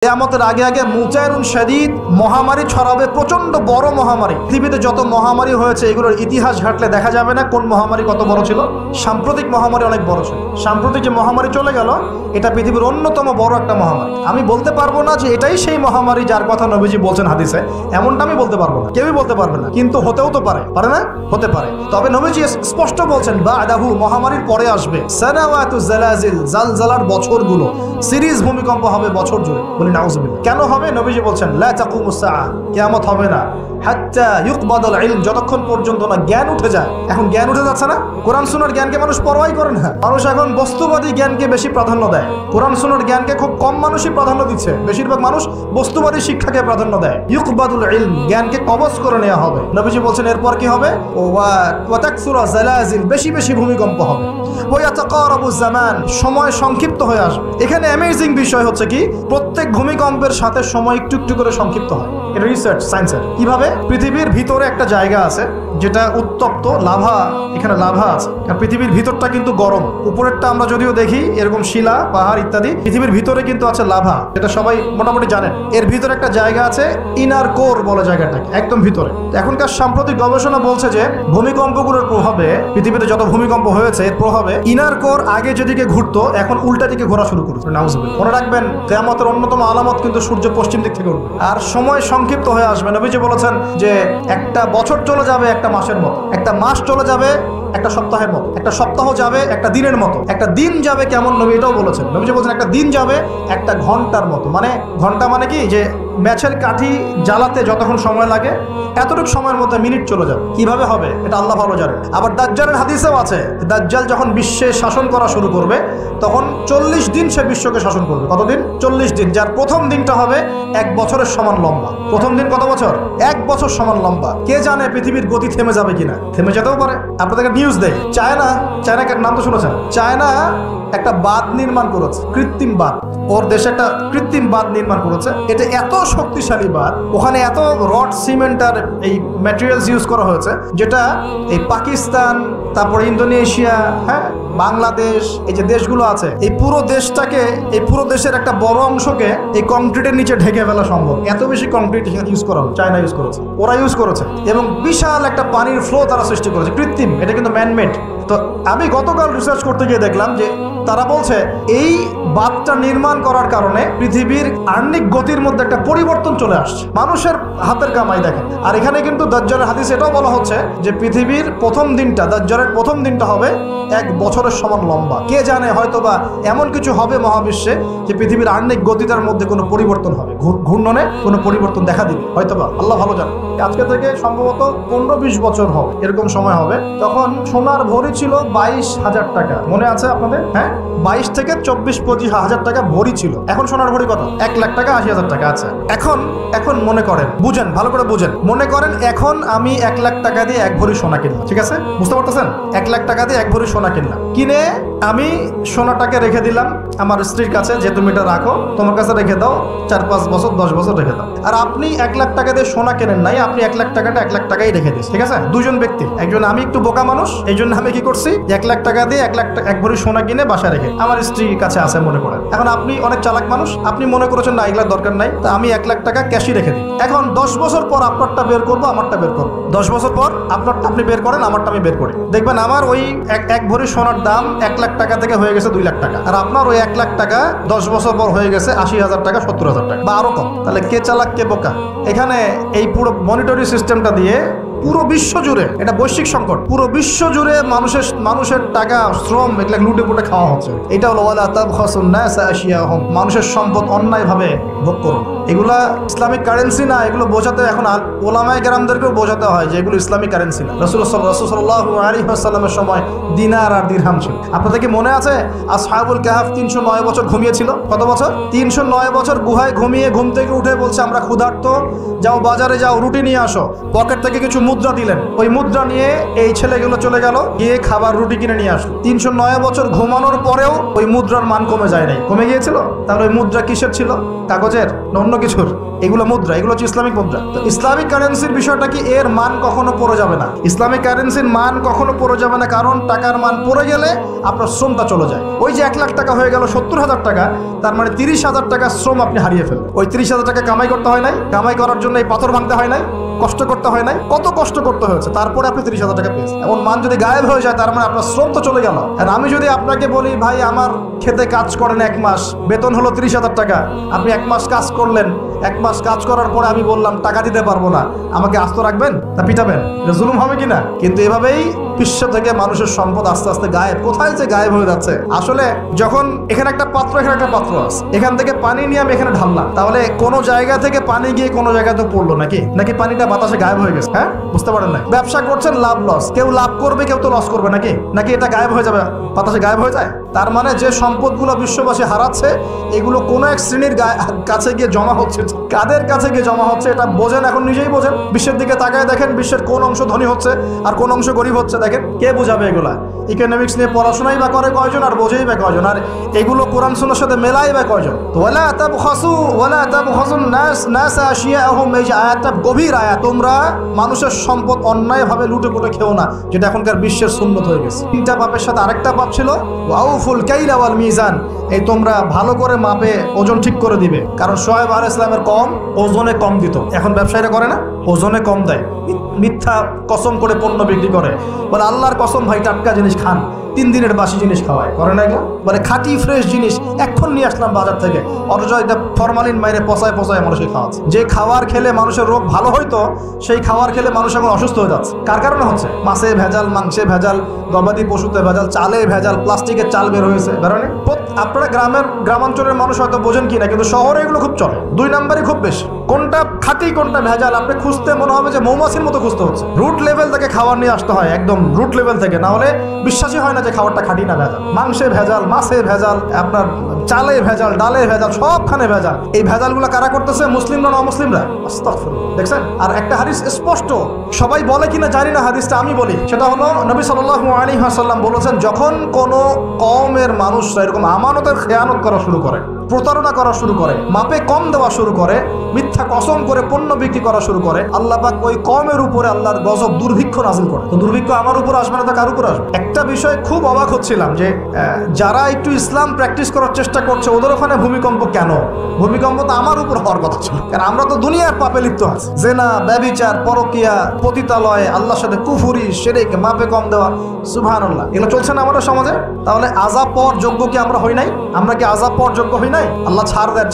কিয়ামতের আগে আগে মুজাইরুন শাদীদ মহামারী ছড়াবে, প্রচন্ড বড় মহামারী। পৃথিবীতে যত মহামারী হয়েছে এগুলোর ইতিহাস ঘাটলে দেখা যাবে না কোন মহামারী কত বড় ছিল। সাম্প্রতিক মহামারী অনেক বড় ছিল। সাম্প্রতিক যে মহামারী চলে গেল এটা পৃথিবীর অন্যতম বড় একটা মহামারী। আমি বলতে পারবো না যে এটাই সেই মহামারী যার কথা নবীজি বলছেন হাদিসে, এমনটা আমি বলতে পারবো না, কেউই বলতে পারবে না, কিন্তু হতেও তো পারে, পারে না? হতে পারে। তবে নবীজি স্পষ্ট বলছেন বাদাহু, মহামারীর পরে আসবে সানাওয়াতু জালাজিল, জালজালার বছরগুলো, সিরিজ ভূমিকম্প হবে বছর জুড়ে। বলি নাউজুবিল্লাহ। কেন হবে? নবীজি বলছেন লা তাকুমুস সাআ, কিয়ামত হবে না হাত্তা ইউকবাদাল ইলম, যতক্ষণ পর্যন্ত না জ্ঞান উঠে যায়। এখন জ্ঞান উঠে যাচ্ছে না। কোরআন সুন্নাহর জ্ঞানকে মানুষ পরোয়াই করে না। মানুষ এখন বস্তুবাদী জ্ঞানকে বেশি প্রাধান্য দেয়। কোরআন সুন্নাহর জ্ঞানকে খুব কম মানুষই প্রাধান্য দিচ্ছে। বেশিরভাগ মানুষ বস্তুবাদী শিক্ষাকে প্রাধান্য দেয়। ইউকবাদুল ইলম, জ্ঞানকে কবজ করে নেওয়া হবে। নবীজি বলছেন এরপর কি হবে? ওয়া তাকসুরা জালাজিল, বেশি বেশি ভূমিকম্প হবে। ওয়া ইয়াতাকারাবুজ জামান, সময় সংক্ষিপ্ত হয়ে আসবে। এখানে অ্যামেজিং বিষয় হচ্ছে কি, প্রত্যেক ভূমিকম্পের সাথে সময় একটু একটু করে সংক্ষিপ্ত হয়। এটা রিসার্চ, সায়েন্সের। কিভাবে? পৃথিবীর ভিতরে একটা জায়গা আছে যেটা উত্তপ্ত, লাভা, এখানে লাভা আছে। কারণ পৃথিবীর ভিতরটা কিন্তু গরম। উপরেরটা আমরা যদিও দেখি এরকম শিলা, পাহাড় ইত্যাদি, পৃথিবীর ভিতরে কিন্তু আছে লাভা, যেটা সবাই মোটামুটি জানেন। এর ভিতরে একটা জায়গা আছে, ইনার কোর বলে জায়গাটাকে, একদম ভিতরে। এখনকার সাম্প্রতিক গবেষণা বলছে যে ভূমিকম্পগুলোর প্রভাবে, পৃথিবীতে যত ভূমিকম্প হয়েছে এর প্রভাবে ইনার কোর আগে যেদিকে ঘুরতো এখন উল্টা দিকে ঘোরা শুরু করেছে। নাউজুবিল্লাহ। মনে রাখবেন কিয়ামতের অন্যতম আলামত কিন্তু সূর্য পশ্চিম দিক থেকে উঠবে আর সময় সংক্ষিপ্ত হয়ে আসবে। নবীজি বলেছেন যে একটা বছর চলে যাবে একটা মাসের মতো, একটা মাস চলে যাবে একটা সপ্তাহের মতো, একটা সপ্তাহ যাবে একটা দিনের মতো, একটা দিন যাবে কেমন, নবী এটাও বলেছেন। নবীজি বলছেন একটা দিন যাবে একটা ঘন্টার মতো। মানে ঘন্টা মানে কি, যে ম্যাচের কাঠি জ্বালাতে যতক্ষণ সময় লাগে এতটুকু সময়ের মধ্যে মিনিট চলে যাবে। কিভাবে হবে এটা আল্লাহ ভালো জানেন। আবার দাজ্জালের হাদিসেও আছে, দাজ্জাল যখন বিশ্বে শাসন করা শুরু করবে তখন 40 দিন সে বিশ্বকে শাসন করবে। কতদিন? 40 দিন। যার প্রথম দিনটা হবে 1 বছরের সমান লম্বা। প্রথম দিন কত বছর? 1 বছর সমান লম্বা। কে জানে পৃথিবীর গতি থেমে যাবে কিনা, থেমে যেতেও পারে। আপনাদেরকে নিউজ দেয়, চায়নাকে নাম তো শুনেছেন। চায়না একটা বাঁধ নির্মাণ করেছে, কৃত্রিম বাঁধ। ওর দেশে একটা কৃত্রিম বাঁধ নির্মাণ করেছে। এটা এত শক্তিশালী বাঁধ, ওখানে এত রড, সিমেন্ট আর এই ম্যাটেরিয়ালস ইউজ করা হয়েছে, যেটা এই পাকিস্তান, তারপরে ইন্দোনেশিয়া, হ্যাঁ, বাংলাদেশ, এই যে দেশগুলো আছে, এই পুরো দেশটাকে, এই পুরো দেশের একটা বড় অংশকে এই কংক্রিটের নিচে ঢেকে ফেলা সম্ভব। এত বেশি কংক্রিট ইউজ করা হচ্ছে, চায়না ইউজ করেছে, ওরা ইউজ করেছে। এবং বিশাল একটা পানির ফ্লো তারা সৃষ্টি করেছে, কৃত্রিম। এটা কিন্তু ম্যানমেড। তো আমি গতকাল রিসার্চ করতে গিয়ে দেখলাম যে তারা বলছে এই বাঁধটা নির্মাণ করার কারণে পৃথিবীর আর্নিক গতির মধ্যে একটা পরিবর্তন চলে আসছে। মানুষের হাতের কামাই দেখেন। আর এখানে কিন্তু দাজ্জালের হাদিস এটাও বলা হচ্ছে যে পৃথিবীর প্রথম দিনটা, দাজ্জালের প্রথম দিনটা হবে 1 বছরের সমান লম্বা। কে জানে, হয়তোবা এমন কিছু হবে মহাবিশ্বে যে পৃথিবীর আর্নিক গতিটার মধ্যে কোনো পরিবর্তন হবে, ঘূর্ণনে কোনো পরিবর্তন দেখা দিবে, হয়তোবা, আল্লাহ ভালো জানে। আজকে থেকে সম্ভবত 15-20 বছর হবে, এরকম সময় হবে। তখন সোনার ভরি ছিল 22,000 টাকা। মনে আছে আপনাদের? হ্যাঁ, 22 থেকে 24-25 হাজার টাকা ভরি ছিল। এখন সোনার ভরি কত? 1 লাখ টাকা, 80,000 টাকা আছে। এখন মনে করেন, বুঝেন, ভালো করে বুঝেন, মনে করেন এখন আমি 1 লাখ টাকা দিয়ে 1 ভরি সোনা কিনলাম। ঠিক আছে, বুঝতে পারতেছেন? 1 লাখ টাকা দিয়ে 1 ভরি সোনা কিনলাম। কিনে আমি সোনাটাকে রেখে দিলাম আমার স্ত্রীর কাছে, যে তুমি এটা রাখো, তোমার কাছে রেখে দাও, 4-5 বছর 10 বছর রেখে দাও। আর আপনি 1 লাখ টাকা দিয়ে সোনা কেনেন নাই, আপনি 1 লাখ টাকাটা 1 লাখ টাকাই রেখে দিস। ঠিক আছে, দুজন ব্যক্তি। একজন, আমি একটু বোকা মানুষ, এই জন্য আমি কি করছি, 1 লাখ টাকা দিয়ে 1 ভরি সোনা কিনে বাসায় রেখে আমার স্ত্রীর কাছে আছে মনে করেন। এখন আপনি অনেক চালাক মানুষ, আপনি মনে করেছেন না এগুলোর দরকার নাই, তা আমি 1 লাখ টাকা ক্যাশই রেখে দিই। এখন 10 বছর পর আপনারটা বের করবো, আমারটা বের করবো। 10 বছর পর আপনারটা আপনি বের করেন, আমারটা আমি বের করি। দেখবেন আমার ওই 1 ভরি সোনার দাম 1 লাখ টাকা থেকে হয়ে গেছে 2 লাখ টাকা। আর আপনার ওই 1 লাখ টাকা 10 বছর পর হয়ে গেছে 80,000 টাকা, 70,000 টাকা, বা আরো কম। তাহলে কে চালাক কে বোকা? এখানে এই পুরো মনিটরি সিস্টেমটা দিয়ে পুরো বিশ্ব জুড়ে, এটা বৈশ্বিক সংকট, পুরো বিশ্ব জুড়ে মানুষের টাকা, শ্রম, এগুলো লুটে পুটে খাওয়া হচ্ছে। এটা হলো ওয়ালা তাবখাসুন নাসা আশিয়াহুম, মানুষের সম্পদ অন্যায়ভাবে ভোগ করুন। এগুলা ইসলামিক কারেন্সি না। এগুলো বোঝাতে এখন ওলামায়ে কেরামদেরকেও বোঝাতে হয় যে এগুলো ইসলামিক কারেন্সি না। রাসূল সাল্লাল্লাহু আলাইহি ওয়াসাল্লামের সময় দিনার আর দিরহাম ছিল। আপনাদের কি মনে আছে আসহাবুল কাহাফ 309 বছর ঘুমিয়েছিল? কত বছর? 309 বছর গুহায় ঘুমিয়ে ঘুম থেকে উঠে বলছে আমরা ক্ষুধার্ত, যাও বাজারে যাও, রুটি নিয়ে আসো। পকেট থেকে কিছু মুদ্রা দিলেন, ওই মুদ্রা নিয়ে এই ছেলেগুলো চলে গেল, গিয়ে খাবার রুটি কিনে নিয়ে আসলো। 309 বছর ঘুমানোর পরেও ওই মুদ্রার মান কমে যায় নাই। কমে গিয়েছিল? তাহলে ওই মুদ্রা কিসের ছিল? কাগজের না অন্য কিছুর? এগুলো মুদ্রা, এগুলো হচ্ছে ইসলামিক মুদ্রা। তো ইসলামিক কারেন্সির বিষয়টা কি, এর মান কখনো পড়ে যাবে না। ইসলামিক কারেন্সির মান কখনো পড়ে যাবে না, কারণ টাকার মান পড়ে গেলে আপনার শ্রমটা চলে যায়। ওই যে 1 লাখ টাকা হয়ে গেল 70,000 টাকা, তার মানে 30,000 টাকা শ্রম আপনি হারিয়ে ফেলবেন। ওই 30,000 টাকা কামাই করতে হয় নাই, কামাই করার জন্য এই পাথর ভাঙতে হয় নাই, কষ্ট করতে হয় নাই, কত কষ্ট করতে হয়েছে, তারপরে আপনি 30,000 টাকা পেয়েছেন। এমন মান যদি গায়েব হয়ে যায়, তার মানে আপনার শ্রম তো চলে গেল। আর আমি যদি আপনাকে বলি, ভাই আমার খেতে কাজ করেন 1 মাস, বেতন হলো 30,000 টাকা, আপনি 1 মাস কাজ করলেন, 1 মাস কাজ করার পরে আমি বললাম টাকা দিতে পারবো না, আমাকে আস্ত রাখবেন না পিটাবেন? এটা জুলুম হবে কিনা? কিন্তু এভাবেই বিশ্ব থেকে মানুষের সম্পদ আস্তে আস্তে গায়েব, কোথায় যে গায়েব হয়ে যাচ্ছে। আসলে যখন এখানে একটা পাত্র, এখানে একটা পাত্র আছে, এখান থেকে পানি নিয়ে আমি এখানে ঢাললাম, তাহলে কোন জায়গা থেকে পানি গিয়ে কোন জায়গায় তো পড়লো নাকি? নাকি পানিটা বাতাসে গায়েব হয়ে গেছে? হ্যাঁ, বুঝতে পারেন না? ব্যবসা করছেন, লাভ লস, কেউ লাভ করবে, কেউ তো লস করবে নাকি? নাকি এটা গায়েব হয়ে যাবে, বাতাসে গায়েব হয়ে যায়? তার মানে যে সম্পদগুলো বিশ্ববাসী হারাচ্ছে, এগুলো কোন এক শ্রেণীর কাছে গিয়ে জমা হচ্ছে। কাদের কাছে গিয়ে জমা হচ্ছে এটা বোঝেন, এখন নিজেই বোঝেন। বিশ্বের দিকে তাকায় দেখেন, বিশ্বের কোন অংশ ধনী হচ্ছে আর কোন অংশ গরিব হচ্ছে, দেখেন। কে বোঝাবে এগুলা? ইকোনমিক্স নিয়ে পড়াশোনাই বা করে কয়জন, আর বোঝেই বা কয়জন? আর এগুলো কোরআন সুন্নাহর সাথে মেলাই বা কয়জন? ওয়ালা তাবখাসুন নাস আশিয়াহুম, এই যে আয়াতটা গভীর আয়াত। তোমরা মানুষের সম্পদ অন্যায়ভাবে লুটে পুটে খেও না, যেটা এখনকার বিশ্বের সুন্নত হয়ে গেছে। 3টা পাপের সাথে আরেকটা পাপ ছিল, ওয়াউফুল কাইলা ওয়াল মিজান, এই তোমরা ভালো করে মাপে ওজন ঠিক করে দিবে। কারণ শুআয়ব আলাইহিস সালামের কম ওজনে কম দিত, এখন ব্যবসায়ীরা করে না, ওজনে কম দেয়, মিথ্যা কসম করে পণ্য বিক্রি করে, বলে আল্লাহর কসম ভাই টাটকা জিনিস খান, 3 দিনের বাসি জিনিস খাওয়ায়, করে না এগুলো? বলে খাঁটি ফ্রেশ জিনিস এখন নিয়ে আসলাম বাজার থেকে, অথচ এটা ফরমালিন মাইরে পচায় পচায় মানুষকে খাওয়াচ্ছে। যে খাবার খেলে মানুষের রোগ ভালো হইতো, সেই খাবার খেলে মানুষ এখন অসুস্থ হয়ে যাচ্ছে। কার কারণে হচ্ছে? মাছে ভেজাল, মাংসে ভেজাল, গবাদি পশুতে ভেজাল, চালে ভেজাল, প্লাস্টিকের চাল বের হয়েছে, বেরোনে। আপনারা গ্রামাঞ্চলের মানুষ হয়তো বোঝেন কিনা, কিন্তু শহরে এগুলো খুব চলে। 2 নাম্বারই খুব বেশি। কোনটা খাঁটি কোনটা ভেজাল আপনি খুঁজতে মনে হবে যে মৌমাছির মতো খুঁজতে হচ্ছে। রুট লেভেল থেকে খাবার নিয়ে আসতে হয়, একদম রুট লেভেল থেকে, না হলে বিশ্বাসই হয় না যে খাবারটা খাঁটি না ভেজাল। মাংসে ভেজাল, মাছে ভেজাল, আপনার চালে ভেজাল, ডালে ভেজাল, সবখানে ভেজাল। এই ভেজালগুলো কারা করতেছে? মুসলিমরা না অমুসলিমরা? আস্তাগফিরুল্লাহ। দেখছেন? আর একটা হাদিস স্পষ্ট, সবাই বলে কিনা জানি না, হাদিসটা আমি বলি। সেটা হলো নবী সাল্লাল্লাহু আলাইহি ওয়াসাল্লাম বলেছেন, যখন কোন কওমের মানুষরা এরকম আমানতের খেয়ানত করা শুরু করে, প্রতারণা করা শুরু করে, মাপে কম দেওয়া শুরু করে, মিথ্যা কসম করে পণ্য বিক্রি করা শুরু করে, আল্লাহ পাক ওই কওমের উপরে আল্লাহর গজব, দুর্ভিক্ষ নাযিল করে। তো দুর্ভিক্ষ আমার উপর আসবে না তো কার উপর আসবে? একটা বিষয় খুব অবাক হচ্ছিলাম যে যারা একটু ইসলাম প্র্যাকটিস করার চেষ্টা করছে, ওদের ওখানে ভূমিকম্প কেন? ভূমিকম্প তো আমার উপর হওয়ার কথা ছিল, কারণ আমরা তো দুনিয়ার পাপে লিপ্ত আছি। জেনা, ব্যভিচার, পরকিয়া, পতিতালয়, আল্লাহর সাথে কুফরি, শিরক, মাপে কম দেওয়া, সুবহানাল্লাহ, এগুলো চলছে না আমাদের সমাজে। তাহলে আযাব পাওয়ার যোগ্য কি আমরা হই নাই? আমরা কি আযাব পাওয়ার যোগ্য হই নাই? আল্লাহ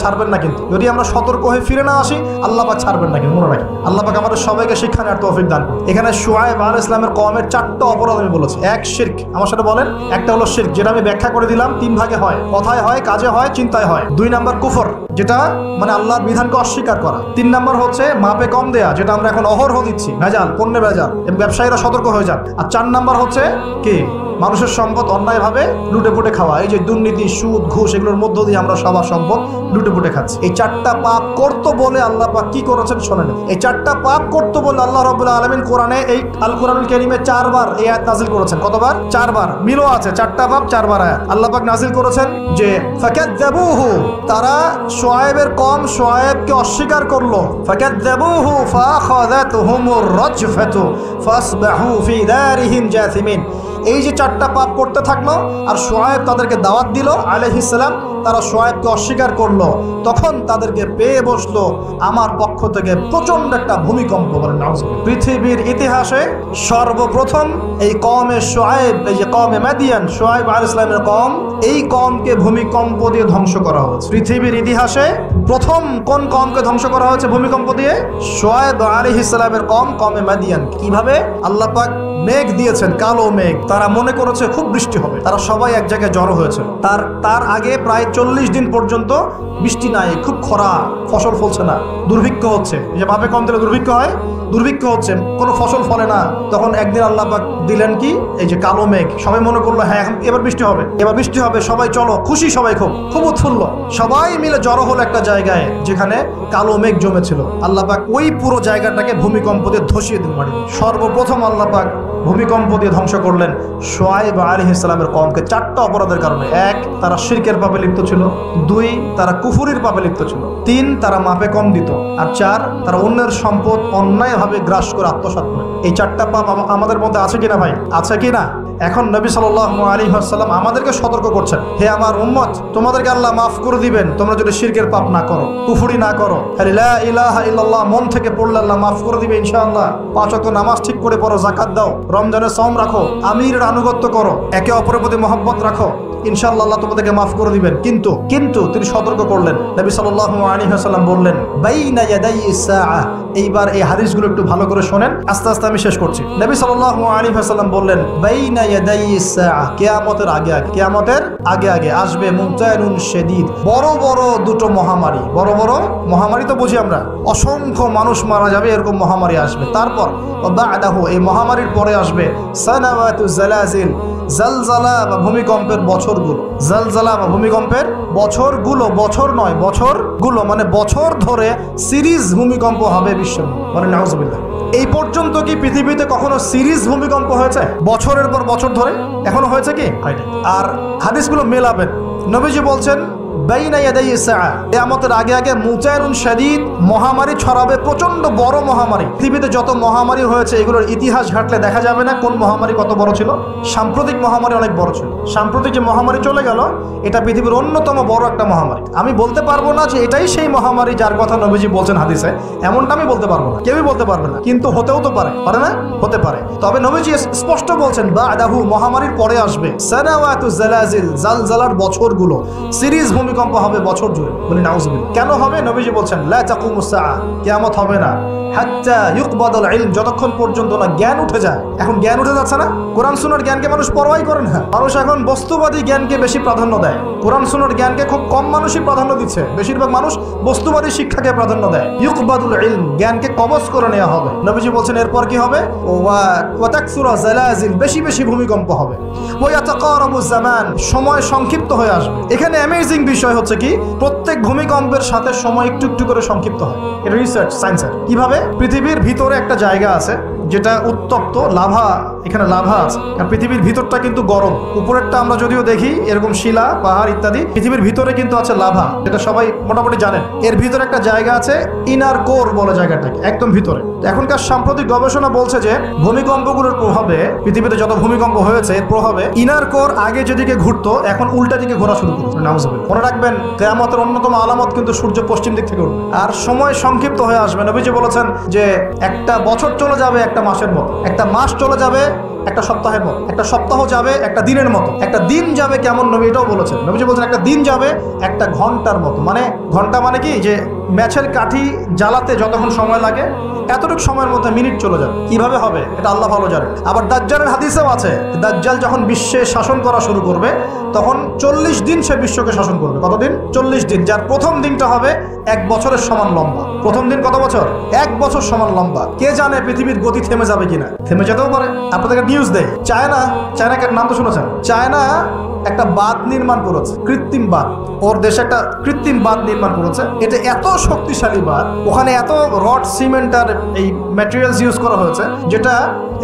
ছাড়বেন না, কিন্তু যদি আমরা সতর্ক হয়ে ফিরে না আসি, আল্লাহ পাক ছাড়বেন না, কিন্তু মনে রাখি। আল্লাহ পাক আমাদের সবাইকে শিক্ষা নেওয়ার তৌফিক দান করুন। এখানে শুআয়ব আলাইহিস সালামের কওমের 4টা অপরাধ আমি বলেছি। 1 শিরক, আমার সাথে বলেন। একটা হলো শিরক, যেটা আমি ব্যাখ্যা করে দিলাম, 3 ভাগে হয়, কথায় হয়, কাজে হয়, চিন্তায় হয়। 2 নাম্বার কুফর, যেটা মানে আল্লাহর বিধানকে অস্বীকার করা। 3 নাম্বার হচ্ছে মাপে কম দেয়া, যেটা আমরা এখন অহরহ দিচ্ছি, ভেজাল, পণ্যে ভেজাল, এবং ব্যবসায়ীরা সতর্ক হয়ে যান। আর 4 নাম্বার হচ্ছে কি? মানুষের সম্পদ অন্যায়ভাবে লুটে পুটে খাওয়া। এই যে দুর্নীতি, সুদ, ঘুষ, এগুলোর মধ্য দিয়ে আমরা সবার সম্পদ লুটে পুটে খাচ্ছি। এই 4টা পাপ করতে বলে আল্লাহ পাক কি করেছেন শোনেন। এই 4টা পাপ করতে বলে আল্লাহ রাব্বুল আলামিন কোরআনে, এই আল কোরআনুল কারীমে 4 বার এই আয়াত নাযিল করেছেন। কতবার? 4 বার। মিলও আছে, 4টা পাপ 4 বার আয়াত আল্লাহ পাক নাযিল করেছেন যে ফাকাযযাবুহু, তারা শুআয়বের কওম শুআয়বকে অস্বীকার করলো। ফাকাযযাবুহু ফাআখাযাতহুমুর রাজফাতু ফাসবাহু ফি দারিহিম জাসিমিন। এই যে 4টা পাপ করতে থাকলো, আর শুআয়ব তাদেরকে দাওয়াত দিল আলাইহিস সালাম, তারা শুআয়বকে অস্বীকার করলো, তখন তাদেরকে পেয়ে বসলো আমার পক্ষ থেকে প্রচন্ড একটা ভূমিকম্প। বলেন নাউজুবিল্লাহ। পৃথিবীর ইতিহাসে সর্বপ্রথম এই কওমে শুআয়ব, এই যে কওমে মাদিয়ান, শুআয়ব আলাইহিস সালামের কওম, এই কওমকে ভূমিকম্প দিয়ে ধ্বংস করা হয়েছে। পৃথিবীর ইতিহাসে প্রথম কোন কওমকে ধ্বংস করা হয়েছে ভূমিকম্প দিয়ে? শুআয়ব আলাইহিস সালামের কওম, কওমে মাদিয়ান। কিভাবে? আল্লাহ পাক মেঘ দিয়েছেন, কালো মেঘ। তারা মনে করেছে খুব বৃষ্টি হবে, তারা সবাই এক জায়গায় জড়ো হয়েছে। তার আগে প্রায় 40 দিন পর্যন্ত বৃষ্টি নাই, খুব খরা, ফসল ফলছে না, দুর্ভিক্ষ হচ্ছে। এই যে মাপে কম দিলে দুর্ভিক্ষ হয়, দুর্ভিক্ষ হচ্ছে, কোনো ফসল ফলে না। তখন একদিন আল্লাহ পাক দিলেন কি, এই যে কালো মেঘ। সবাই মনে করলো হ্যাঁ এখন এবার বৃষ্টি হবে, এবার বৃষ্টি হবে, সবাই চলো, খুশি, সবাই খুব উৎফুল্ল। সবাই মিলে জড়ো হলো একটা জায়গায় যেখানে কালো মেঘ জমেছিল। আল্লাহ পাক ওই পুরো জায়গাটাকে ভূমিকম্প দিয়ে ধসিয়ে দিন মাটি। সর্বপ্রথম আল্লাহ পাক ভূমিকম্প দিয়ে ধ্বংস করলেন শুআয়ব আলাইহিস সালামের কওমকে 4টা অপরাধের কারণে। 1, তারা শিরকের পাপে লিপ্ত ছিল। 2, তারা কুফরির পাপে লিপ্ত ছিল। 3, তারা মাপে কম দিত। আর 4, তারা অন্যের সম্পদ অন্যায়ভাবে গ্রাস করে আত্মসাৎ করে। এই 4টা পাপ আমাদের মধ্যে আছে কিনা ভাই? আছে কিনা? এখন নবী সাল্লাল্লাহু আলাইহি ওয়াসাল্লাম আমাদেরকে সতর্ক করছেন, হে আমার উম্মত, তোমাদেরকে আল্লাহ মাফ করে দিবেন তোমরা যদি শিরকের পাপ না করো, কুফরি না করো। লা ইলাহা ইল্লাল্লাহ মন থেকে পড়লে আল্লাহ মাফ করে দিবে ইনশাআল্লাহ। 5 ওয়াক্ত নামাজ ঠিক করে পড়ো, যাকাত দাও, রমজানের সওম রাখো, আমিরের আনুগত্য করো, একে অপরের প্রতি মহব্বত রাখো, ইনশাআল্লাহ আল্লাহ তোমাদেরকে মাফ করে দিবেন। কিন্তু তিনি সতর্ক করলেন। নবী সাল্লাল্লাহু আলাইহি ওয়াসাল্লাম বললেন, বাইনা ইয়াদাই সাআ। এইবার এই হাদিসগুলো একটু ভালো করে শোনেন, আস্তে আস্তে আমি শেষ করছি। নবী সাল্লাল্লাহু আলাইহি ওয়াসাল্লাম বললেন, বাইনা ইয়াদাই সাআ, কিয়ামতের আগে আগে, কিয়ামতের আগে আগে আসবে মুনতানুন শাদীদ, বড় বড় দুটো মহামারী। বড় বড় মহামারী তো বুঝি আমরা, অসংখ্য মানুষ মারা যাবে, এরকম মহামারী আসবে। তারপর বাদাহু, এই মহামারীর পরে আসবে সানাওয়াতু জালাজিল, জালজালা বা ভূমিকম্পের বছরগুলো। জালজালা বা ভূমিকম্পের বছরগুলো, বছর নয়, বছরগুলো মানে বছর ধরে সিরিজ ভূমিকম্প হবে বিশ্বে, মানে নাউজুবিল্লাহ। এই পর্যন্ত কি পৃথিবীতে কখনো সিরিজ ভূমিকম্প হয়েছে বছরের পর বছর ধরে? এখনো হয়েছে কি? হয়নি। আর হাদিসগুলো মেলাবেন। নবীজি বলছেন বাইনা ইয়াদাই সাআ, কিয়ামতের আগে আগে মুনতানুন শাদীদ, মহামারী ছড়াবে, প্রচন্ড বড় মহামারী। পৃথিবীতে যত মহামারী হয়েছে এগুলোর ইতিহাস ঘাটলে দেখা যাবে না কোন মহামারী কত বড় ছিল। সাম্প্রতিক মহামারী অনেক বড় ছিল। সাম্প্রতিক যে মহামারী চলে গেল, এটা পৃথিবীর অন্যতম বড় একটা মহামারী। আমি বলতে পারবো না যে এটাই সেই মহামারী যার কথা নবীজি বলছেন হাদিসে, এমনটা আমি বলতে পারবো না, কেউই বলতে পারবে না। কিন্তু হতেও তো পারে, পারে না? হতে পারে। তবে নবীজি স্পষ্ট বলছেন বাদাহু, মহামারীর পরে আসবে সানাওয়াতু জালাজিল, জালজালার বছরগুলো, সিরিজ ভূমিকম্প হবে বছর জুড়ে। বলি নাউজুবিল্লাহ। কেন হবে? নবীজি বলছেন লা তাকুমুস সাআ, কিয়ামত হবে না হাত্তা ইউকবাদুল ইলম, যতক্ষণ পর্যন্ত না জ্ঞান উঠে যায়। এখন জ্ঞান উঠে যাচ্ছে না। কোরআন সুন্নাহর জ্ঞানকে মানুষ পরোয়াই করে না। মানুষ এখন বস্তুবাদী জ্ঞানকে বেশি প্রাধান্য দেয়। কোরআন সুন্নাহর জ্ঞানকে খুব কম মানুষই প্রাধান্য দিচ্ছে। বেশিরভাগ মানুষ বস্তুবাদী শিক্ষাকে প্রাধান্য দেয়। ইউকবাদুল ইলম, জ্ঞানকে কবজ করে নেওয়া হবে। নবীজি বলছেন এরপর কি হবে? ওয়া তাকসুরা জালাজিল, বেশি বেশি ভূমিকম্প হবে। ওয়া ইয়াতাকারাবু জামান, সময় সংক্ষিপ্ত হয়ে আসবে। এখানে অ্যামেজিং বিষয় হচ্ছে কি, প্রত্যেক ভূমিকম্পের সাথে সময় একটু একটু করে সংক্ষিপ্ত হয়। এটা রিসার্চ, সায়েন্সের। কিভাবে? পৃথিবীর ভিতরে একটা জায়গা আছে যেটা উত্তপ্ত, লাভা, এখানে লাভা আছে। আর পৃথিবীর ভিতরটা কিন্তু গরম। উপরেরটা আমরা যদিও দেখি এরকম শিলা, পাহাড় ইত্যাদি, পৃথিবীর ভিতরে কিন্তু আছে লাভা, যেটা সবাই মোটামুটি জানেন। এর ভিতরে একটা জায়গা আছে, ইনার কোর বলে জায়গাটাকে, একদম ভিতরে। এখনকার সাম্প্রতিক গবেষণা বলছে যে ভূমিকম্পগুলোর প্রভাবে, পৃথিবীতে যত ভূমিকম্প হয়েছে এর প্রভাবে ইনার কোর আগে যেদিকে ঘুরতো এখন উল্টা দিকে ঘোরা শুরু করেছে। নাউজুবিল্লাহ। মনে রাখবেন, কিয়ামতের অন্যতম আলামত কিন্তু সূর্য পশ্চিম দিক থেকে উঠবে আর সময় সংক্ষিপ্ত হয়ে আসবে। নবীজি বলেছেন যে একটা বছর চলে যাবে একটা মাসের মতো, একটা মাস চলে যাবে একটা সপ্তাহের মতো, একটা সপ্তাহ যাবে একটা দিনের মতো, একটা দিন যাবে কেমন, নবী এটাও বলেছেন। নবীজি বলছেন একটা দিন যাবে একটা ঘন্টার মতো। মানে ঘন্টা মানে কি, যে ম্যাচের কাঠি জ্বালাতে যতক্ষণ সময় লাগে এতটুকু সময়ের মধ্যে মিনিট চলে যাবে। কিভাবে হবে এটা আল্লাহ ভালো জানেন। আবার দাজ্জালের হাদিসেও আছে, দাজ্জাল যখন বিশ্বে শাসন করা শুরু করবে তখন 40 দিন সে বিশ্বকে শাসন করবে। কতদিন? 40 দিন। যার প্রথম দিনটা হবে 1 বছরের সমান লম্বা। প্রথম দিন কত বছর? 1 বছর সমান লম্বা। কে জানে পৃথিবীর গতি থেমে যাবে কিনা? থেমে যেতেও পারে। আপনাদেরকে নিউজ দেয়, চায়নাকে নাম তো শুনেছেন। চায়না একটা বাঁধ নির্মাণ করেছে, কৃত্রিম বাঁধ। ওর দেশে একটা কৃত্রিম বাঁধ নির্মাণ করেছে। এটা এত শক্তিশালী বাঁধ, ওখানে এত রড, সিমেন্ট আর এই ম্যাটেরিয়ালস ইউজ করা হয়েছে, যেটা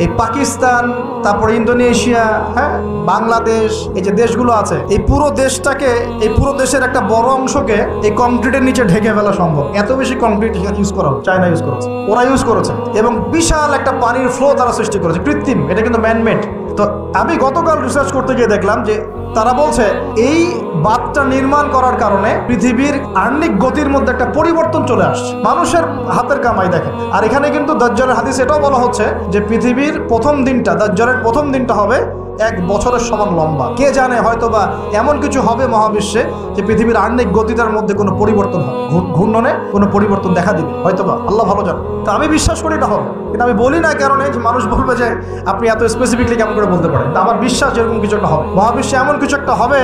এই পাকিস্তান, তারপরে ইন্দোনেশিয়া, হ্যাঁ, বাংলাদেশ, এই যে দেশগুলো আছে, এই পুরো দেশটাকে, এই পুরো দেশের একটা বড় অংশকে এই কংক্রিটের নিচে ঢেকে ফেলা সম্ভব। এত বেশি কংক্রিট ইউজ করা হয়, চায়না ইউজ করেছে, ওরা ইউজ করেছে। এবং বিশাল একটা পানির ফ্লো তারা সৃষ্টি করেছে, কৃত্রিম। এটা কিন্তু ম্যানমেড। তো আমি গতকাল রিসার্চ করতে গিয়ে দেখলাম যে তারা বলছে এই বাঁধটা নির্মাণ করার কারণে পৃথিবীর আর্নিক গতির মধ্যে একটা পরিবর্তন চলে আসছে। মানুষের হাতের কামাই দেখেন। আর এখানে কিন্তু দাজ্জালের হাদিস এটাও বলা হচ্ছে যে পৃথিবীর প্রথম দিনটা, দাজ্জালের প্রথম দিনটা হবে 1 বছরের সমান লম্বা। কে জানে, হয়তোবা এমন কিছু হবে মহাবিশ্বে যে পৃথিবীর আর্নিক গতিটার মধ্যে কোনো পরিবর্তন হবে, ঘূর্ণনে কোনো পরিবর্তন দেখা দিবে, হয়তোবা, আল্লাহ ভালো জানে। তো আমি বিশ্বাস করি এটা হবে, কিন্তু আমি বলি না কারণে যে মানুষ বলবে যে আপনি এত স্পেসিফিকলি কেমন করে বলতে পারেন। তা আমার বিশ্বাস এরকম কিছু একটা হবে, মহাবিশ্বে এমন কিছু একটা হবে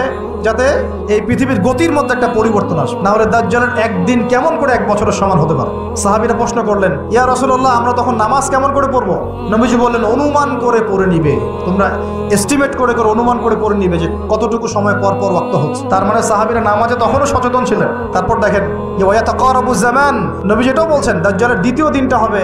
যাতে এই পৃথিবীর গতির মধ্যে একটা পরিবর্তন আসে, না হলে দাজ্জালের একদিন কেমন করে 1 বছরের সমান হতে পারে। সাহাবীরা প্রশ্ন করলেন, ইয়া রাসূলুল্লাহ, আমরা তখন নামাজ কেমন করে পড়বো? নবীজি বললেন, অনুমান করে পড়ে নিবে, তোমরা এস্টিমেট করে অনুমান করে পড়ে নিবে যে কতটুকু সময় পর পর ওয়াক্ত হচ্ছে। তার মানে সাহাবীরা নামাজে তখনও সচেতন ছিলেন। তারপর দেখেন, ওয়ায়াতাকারাবু জামান, নবীজি এটাও বলছেন দাজ্জালের দ্বিতীয় দিনটা হবে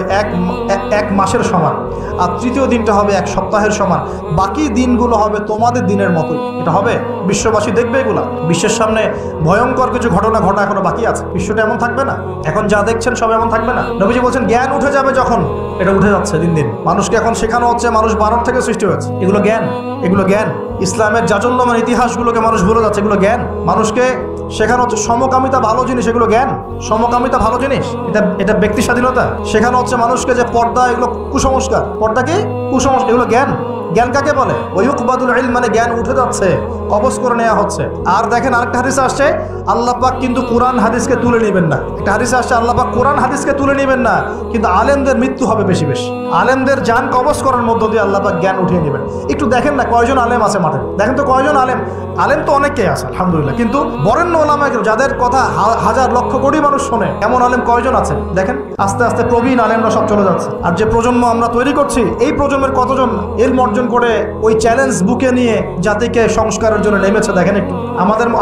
এক মাসের সমান, আর তৃতীয় দিনটা হবে 1 সপ্তাহের সমান, বাকি দিনগুলো হবে তোমাদের দিনের মতোই। এটা হবে, বিশ্ববাসী দেখবে এগুলা। বিশ্বের সামনে ভয়ঙ্কর কিছু ঘটনা ঘটা এখনো বাকি আছে, বিশ্বটা এমন থাকবে না। এখন যা দেখছেন সব এমন থাকবে না। নবীজি বলছেন জ্ঞান উঠে যাবে যখন, এটা উঠে যাচ্ছে দিন দিন। মানুষকে এখন শেখানো হচ্ছে মানুষ বানর থেকে সৃষ্টি হয়েছে, এগুলো জ্ঞান, এগুলো জ্ঞান। ইসলামের জাজল্যমান ইতিহাসগুলোকে মানুষ ভুলে যাচ্ছে, এগুলো জ্ঞান। মানুষকে শেখানো হচ্ছে সমকামিতা ভালো জিনিস, এগুলো জ্ঞান। সমকামিতা ভালো জিনিস, এটা ব্যক্তি স্বাধীনতা। শেখানো হচ্ছে মানুষকে যে পর্দা এগুলো কুসংস্কার, পর্দা কি কুসংস্কার, এগুলো জ্ঞান। জ্ঞান কাকে বলে? ওয়ুকবাদুল ইলম, মানে জ্ঞান উঠে যাচ্ছে, কবজ করে নেওয়া হচ্ছে। আর দেখেন আরেকটা হাদিসে আসছে, আল্লাহ পাক কিন্তু কোরআন হাদিসকে তুলে নেবেন না। একটা হাদিসে আসছে, আল্লাহ পাক কোরআন হাদিসকে তুলে নেবেন না, কিন্তু আলেমদের মৃত্যু হবে বেশি বেশি। আলেমদের জান কবজ করার মধ্য দিয়ে আল্লাহ পাক জ্ঞান উঠিয়ে নেবেন। একটু দেখেন না কয়জন আলেম আছে মাঠে, দেখেন তো কয়জন আলেম। আলেম তো অনেকেই আছে আলহামদুলিল্লাহ, কিন্তু বরেণ্য ওলামা যাদের কথা হাজার লক্ষ কোটি মানুষ শোনে, এমন আলেম কয়জন আছে দেখেন। আস্তে আস্তে প্রবীণ আলেমরা সব চলে যাচ্ছে। আর যে প্রজন্ম আমরা তৈরি করছি, এই প্রজন্মের কতজন ইলম অর্জন করে ওই চ্যালেঞ্জ বুকে নিয়ে জাতিকে সংস্কারের জন্য নেমেছে দেখেন একটু।